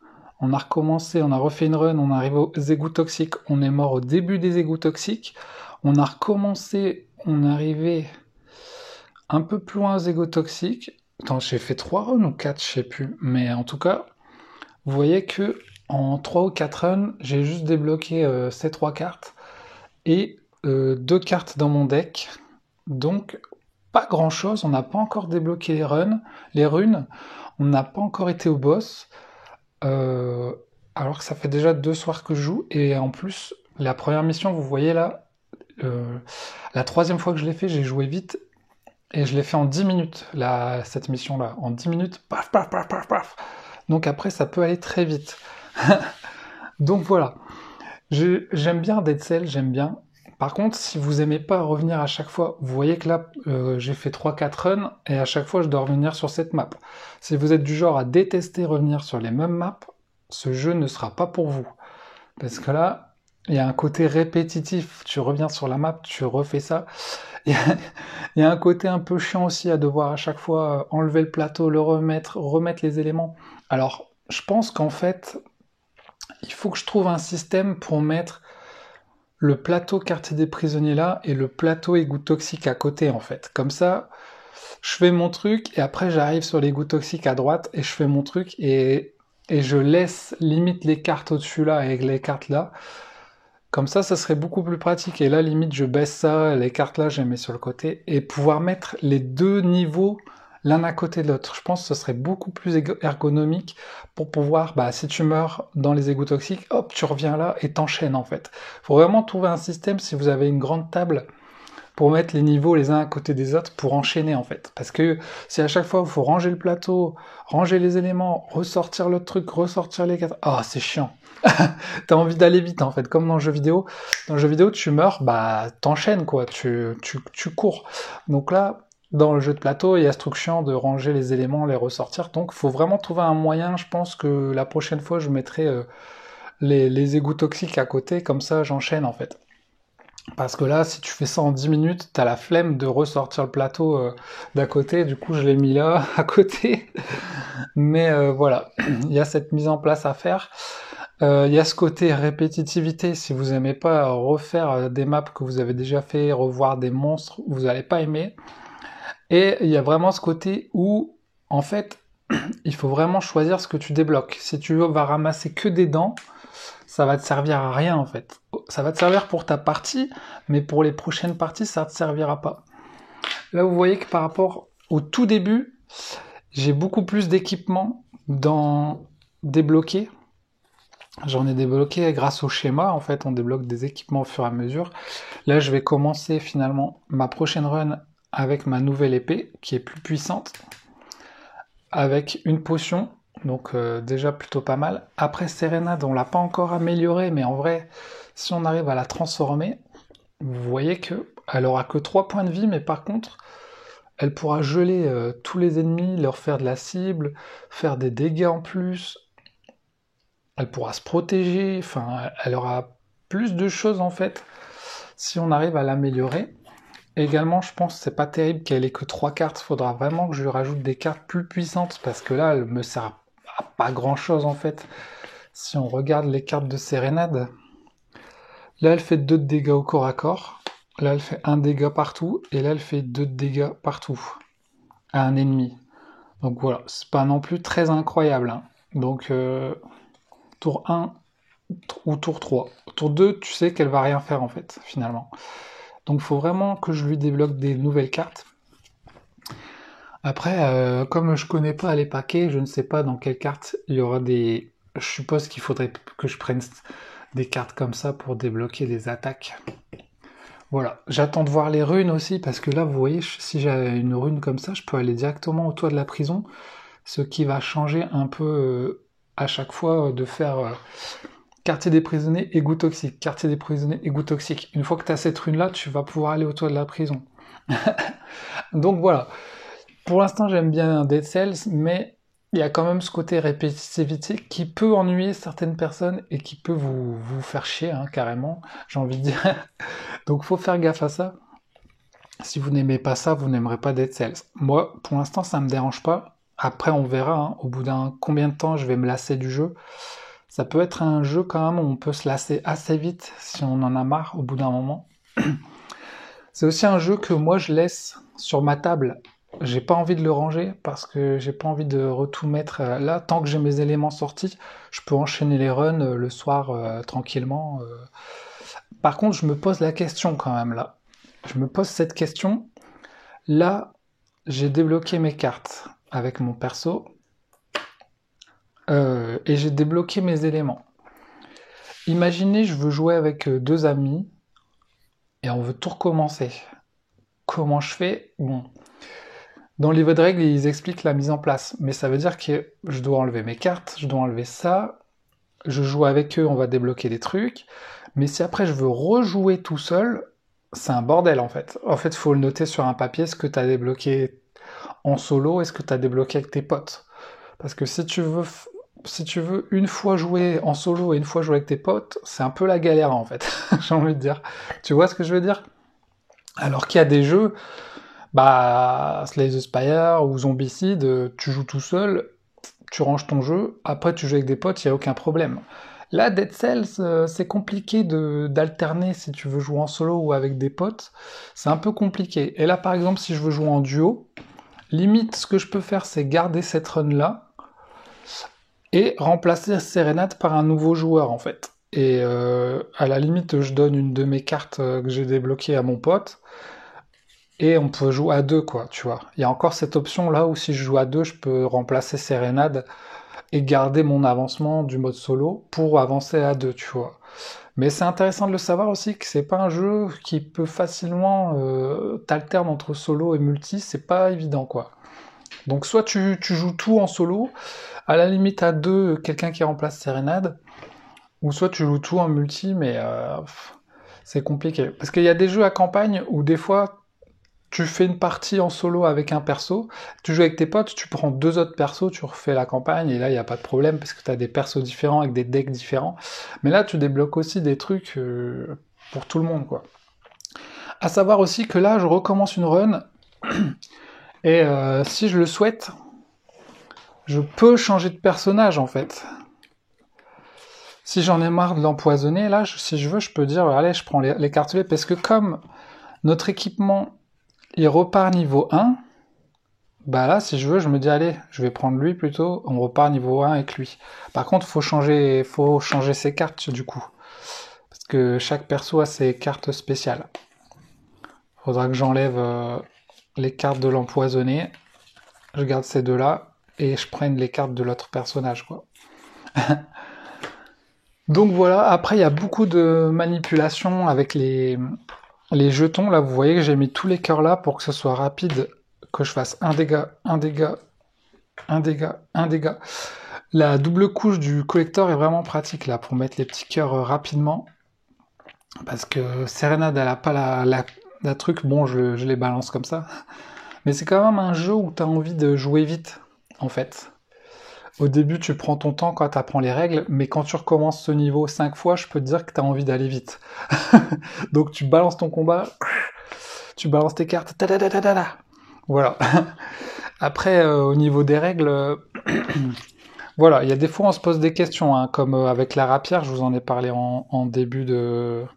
On a recommencé, on a refait une run, on est arrivé aux égouts toxiques, on est mort au début des égouts toxiques. On a recommencé, on est arrivé un peu plus loin aux égouts toxiques. Attends, j'ai fait 3 runs ou 4, je sais plus. Mais en tout cas, vous voyez que en 3 ou 4 runs, j'ai juste débloqué ces 3 cartes et 2 cartes dans mon deck. Donc, pas grand chose. On n'a pas encore débloqué les runes. On n'a pas encore été au boss. Alors que ça fait déjà 2 soirs que je joue. Et en plus, la première mission, vous voyez là, la 3e fois que je l'ai fait, j'ai joué vite. Et je l'ai fait en 10 minutes, cette mission-là. En 10 minutes, paf, paf, paf, paf, paf. Donc après, ça peut aller très vite. Donc voilà. J'aime bien Dead Cell, j'aime bien. Par contre, si vous aimez pas revenir à chaque fois, vous voyez que là, j'ai fait 3-4 runs, et à chaque fois, je dois revenir sur cette map. Si vous êtes du genre à détester revenir sur les mêmes maps, ce jeu ne sera pas pour vous. Parce que là, il y a un côté répétitif. Tu reviens sur la map, tu refais ça. Il y a, il y a un côté un peu chiant aussi à devoir à chaque fois enlever le plateau, le remettre les éléments. Alors, je pense qu'en fait, il faut que je trouve un système pour mettre le plateau quartier des prisonniers là et le plateau égout toxique à côté en fait. Comme ça, je fais mon truc et après j'arrive sur l'égout toxique à droite et je fais mon truc et je laisse limite les cartes au-dessus là et les cartes là. Comme ça serait beaucoup plus pratique. Et là, limite, je baisse ça, les cartes là, je les mets sur le côté et pouvoir mettre les deux niveaux l'un à côté de l'autre. Je pense que ce serait beaucoup plus ergonomique pour pouvoir, bah, si tu meurs dans les égouts toxiques, hop, tu reviens là et t'enchaînes en fait. Faut vraiment trouver un système si vous avez une grande table pour mettre les niveaux les uns à côté des autres pour enchaîner en fait. Parce que si à chaque fois il faut ranger le plateau, ranger les éléments, ressortir le truc, ressortir les cartes, ah c'est chiant. T'as envie d'aller vite en fait, comme dans le jeu vidéo. Dans le jeu vidéo, tu meurs, bah t'enchaînes quoi, tu cours. Donc là, dans le jeu de plateau, il y a ce truc chiant de ranger les éléments, les ressortir. Donc faut vraiment trouver un moyen. Je pense que la prochaine fois, je mettrai les égouts toxiques à côté, comme ça j'enchaîne en fait. Parce que là, si tu fais ça en 10 minutes, t'as la flemme de ressortir le plateau d'à côté. Du coup, je l'ai mis là, à côté. Mais voilà, il y a cette mise en place à faire. Il y a ce côté répétitivité. Si vous aimez pas refaire des maps que vous avez déjà fait, revoir des monstres, vous n'allez pas aimer. Et il y a vraiment ce côté où, en fait, il faut vraiment choisir ce que tu débloques. Si tu vas ramasser que des dents, ça va te servir à rien en fait. Ça va te servir pour ta partie, mais pour les prochaines parties, ça te servira pas. Là, vous voyez que par rapport au tout début, j'ai beaucoup plus d'équipements dans débloquer. J'en ai débloqué grâce au schéma. En fait, on débloque des équipements au fur et à mesure. Là, je vais commencer finalement ma prochaine run avec ma nouvelle épée, qui est plus puissante, avec une potion. Donc déjà plutôt pas mal. Après Sérénade, on l'a pas encore améliorée, mais en vrai, si on arrive à la transformer, vous voyez que elle aura que 3 points de vie, mais par contre, elle pourra geler tous les ennemis, leur faire de la cible, faire des dégâts en plus. Elle pourra se protéger, enfin, elle aura plus de choses en fait, si on arrive à l'améliorer. Également, je pense que c'est pas terrible qu'elle ait que 3 cartes. Faudra vraiment que je lui rajoute des cartes plus puissantes parce que là, elle me sert à pas grand chose en fait. Si on regarde les cartes de Sérénade, là elle fait 2 de dégâts au corps à corps. Là elle fait 1 dégât partout. Et là elle fait 2 de dégâts partout à un ennemi. Donc voilà, c'est pas non plus très incroyable. Hein. Donc tour 1 ou tour 3. Tour 2, tu sais qu'elle va rien faire en fait, finalement. Donc il faut vraiment que je lui débloque des nouvelles cartes. Après, comme je connais pas les paquets, je ne sais pas dans quelle carte il y aura des... Je suppose qu'il faudrait que je prenne des cartes comme ça pour débloquer des attaques. Voilà, j'attends de voir les runes aussi, parce que là, vous voyez, si j'ai une rune comme ça, je peux aller directement au toit de la prison, ce qui va changer un peu à chaque fois de faire quartier des prisonniers, égout toxique, quartier des prisonniers, égout toxique. Une fois que tu as cette rune-là, tu vas pouvoir aller au toit de la prison. Donc voilà. Pour l'instant, j'aime bien Dead Cells, mais il y a quand même ce côté répétitivité qui peut ennuyer certaines personnes et qui peut vous faire chier, hein, carrément, j'ai envie de dire. Donc faut faire gaffe à ça. Si vous n'aimez pas ça, vous n'aimerez pas Dead Cells. Moi, pour l'instant, ça me dérange pas. Après, on verra, hein, au bout d'un combien de temps je vais me lasser du jeu. Ça peut être un jeu quand même où on peut se lasser assez vite si on en a marre au bout d'un moment. C'est aussi un jeu que moi je laisse sur ma table. J'ai pas envie de le ranger parce que j'ai pas envie de tout mettre là. Tant que j'ai mes éléments sortis, je peux enchaîner les runs le soir tranquillement. Par contre, je me pose la question quand même là. Je me pose cette question. Là, j'ai débloqué mes cartes avec mon perso et j'ai débloqué mes éléments. Imaginez, je veux jouer avec 2 amis et on veut tout recommencer. Comment je fais? Bon. Dans le livre de règles, ils expliquent la mise en place, mais ça veut dire que je dois enlever mes cartes, je dois enlever ça, je joue avec eux, on va débloquer des trucs, mais si après je veux rejouer tout seul, c'est un bordel en fait. En fait, il faut le noter sur un papier, ce que tu as débloqué en solo et ce que tu as débloqué avec tes potes. Parce que si tu veux une fois jouer en solo et une fois jouer avec tes potes, c'est un peu la galère en fait, j'ai envie de dire. Tu vois ce que je veux dire? Alors qu'il y a des jeux, bah, Slay the Spire ou Zombicide, tu joues tout seul, tu ranges ton jeu, après tu joues avec des potes, il n'y a aucun problème. Là, Dead Cells, c'est compliqué d'alterner si tu veux jouer en solo ou avec des potes, c'est un peu compliqué. Et là, par exemple, si je veux jouer en duo, limite, ce que je peux faire, c'est garder cette run-là, et remplacer Serenade par un nouveau joueur, en fait. Et à la limite, je donne une de mes cartes que j'ai débloquées à mon pote, et on peut jouer à deux, quoi, tu vois. Il y a encore cette option là où si je joue à deux, je peux remplacer Serenade et garder mon avancement du mode solo pour avancer à deux, tu vois. Mais c'est intéressant de le savoir aussi que c'est pas un jeu qui peut facilement t'alterne entre solo et multi, c'est pas évident, quoi. Donc soit tu joues tout en solo, à la limite à deux, quelqu'un qui remplace Serenade, ou soit tu joues tout en multi, mais c'est compliqué. Parce qu'il y a des jeux à campagne où des fois tu fais une partie en solo avec un perso, tu joues avec tes potes, tu prends deux autres persos, tu refais la campagne, et là, il n'y a pas de problème, parce que tu as des persos différents avec des decks différents. Mais là, tu débloques aussi des trucs pour tout le monde, quoi. À savoir aussi que là, je recommence une run, et si je le souhaite, je peux changer de personnage, en fait. Si j'en ai marre de l'empoisonner, là, si je veux, je peux dire, allez, je prends les cartes clés, parce que comme notre équipement, il repart niveau 1, bah là, si je veux, je me dis, allez, je vais prendre lui plutôt, on repart niveau 1 avec lui. Par contre, faut changer ses cartes, du coup. Parce que chaque perso a ses cartes spéciales. Faudra que j'enlève les cartes de l'empoisonné, je garde ces deux-là, et je prenne les cartes de l'autre personnage, quoi. Donc voilà, après il y a beaucoup de manipulations avec les jetons. Là, vous voyez que j'ai mis tous les cœurs là pour que ce soit rapide, que je fasse un dégât, un dégât, un dégât, un dégât. La double couche du collector est vraiment pratique là pour mettre les petits cœurs rapidement. Parce que Serenade, elle a pas la truc, bon, je les balance comme ça. Mais c'est quand même un jeu où tu as envie de jouer vite, en fait. Au début, tu prends ton temps quand tu apprends les règles, mais quand tu recommences ce niveau 5 fois, je peux te dire que tu as envie d'aller vite. Donc tu balances ton combat, tu balances tes cartes, ta-da-da-da-da-da. Voilà. Après, au niveau des règles, voilà, il y a des fois on se pose des questions, hein, comme avec la rapière, je vous en ai parlé en début de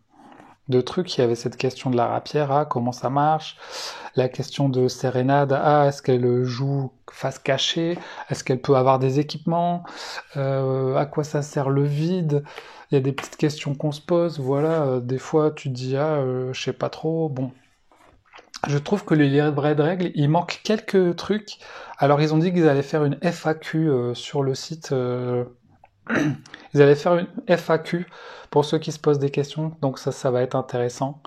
truc, il y avait cette question de la rapière, ah, comment ça marche, la question de Serenade, ah, est-ce qu'elle joue face cachée, est-ce qu'elle peut avoir des équipements, à quoi ça sert le vide, il y a des petites questions qu'on se pose, voilà, des fois tu te dis, ah, je sais pas trop, bon. Je trouve que les livrets de règles, il manque quelques trucs. Alors ils ont dit qu'ils allaient faire une FAQ sur le site, ils allaient faire une FAQ pour ceux qui se posent des questions, donc ça va être intéressant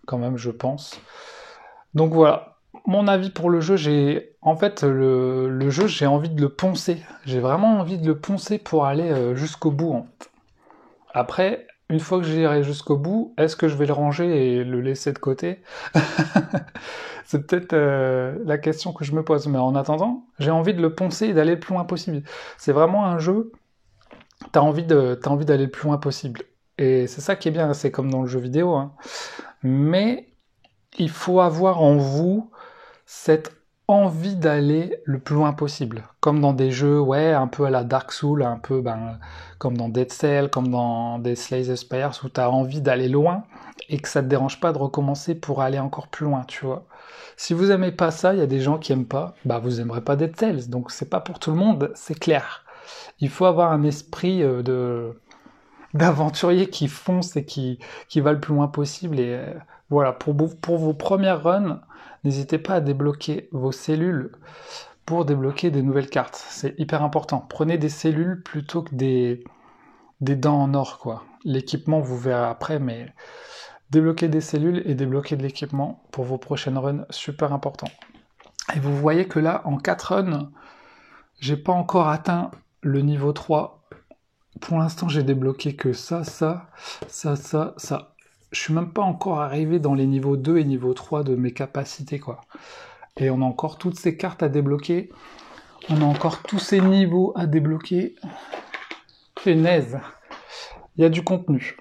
quand même, je pense. Donc voilà, mon avis pour le jeu, en fait, le jeu, j'ai envie de le poncer. J'ai vraiment envie de le poncer pour aller jusqu'au bout, en fait. Après, une fois que j'irai jusqu'au bout, est-ce que je vais le ranger et le laisser de côté? C'est peut-être la question que je me pose. Mais en attendant, j'ai envie de le poncer et d'aller le plus loin possible. C'est vraiment un jeu, t'as envie d'aller le plus loin possible. Et c'est ça qui est bien, c'est comme dans le jeu vidéo, hein. Mais il faut avoir en vous cette envie d'aller le plus loin possible. Comme dans des jeux, ouais, un peu à la Dark Souls, un peu comme dans Dead Cell, comme dans des Slay the Spire, où tu as envie d'aller loin et que ça te dérange pas de recommencer pour aller encore plus loin, tu vois. Si vous aimez pas ça, il y a des gens qui aiment pas, bah vous aimerez pas Dead Cells, donc c'est pas pour tout le monde, c'est clair. Il faut avoir un esprit d'aventurier qui fonce et qui va le plus loin possible. Et voilà, pour vos premières runs, n'hésitez pas à débloquer vos cellules pour débloquer des nouvelles cartes. C'est hyper important. Prenez des cellules plutôt que des dents en or, quoi. L'équipement, vous verrez après, mais débloquer des cellules et débloquer de l'équipement pour vos prochaines runs, super important. Et vous voyez que là, en 4 runs, j'ai pas encore atteint le niveau 3. Pour l'instant, j'ai débloqué que ça. Je suis même pas encore arrivé dans les niveaux 2 et niveau 3 de mes capacités, quoi. Et on a encore toutes ces cartes à débloquer. On a encore tous ces niveaux à débloquer. Punaise. Il y a du contenu.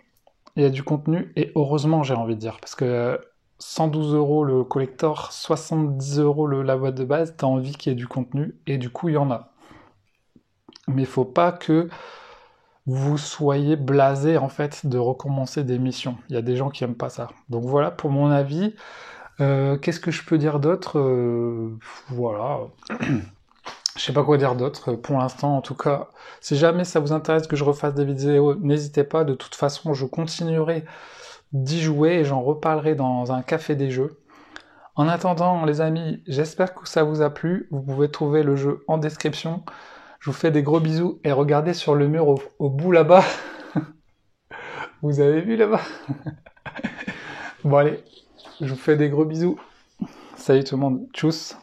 Il y a du contenu, et heureusement, j'ai envie de dire, parce que 112 € le collector, 70 € la boîte de base, t'as envie qu'il y ait du contenu, et du coup, il y en a. Mais il faut pas que vous soyez blasé, en fait, de recommencer des missions. Il y a des gens qui aiment pas ça. Donc voilà, pour mon avis. Qu'est-ce que je peux dire d'autre? Voilà. Je sais pas quoi dire d'autre pour l'instant, en tout cas. Si jamais ça vous intéresse que je refasse des vidéos, n'hésitez pas. De toute façon, je continuerai d'y jouer et j'en reparlerai dans un café des jeux. En attendant, les amis, j'espère que ça vous a plu. Vous pouvez trouver le jeu en description. Je vous fais des gros bisous et regardez sur le mur au bout là-bas. Vous avez vu là-bas? Bon allez, je vous fais des gros bisous. Salut tout le monde. Tchuss.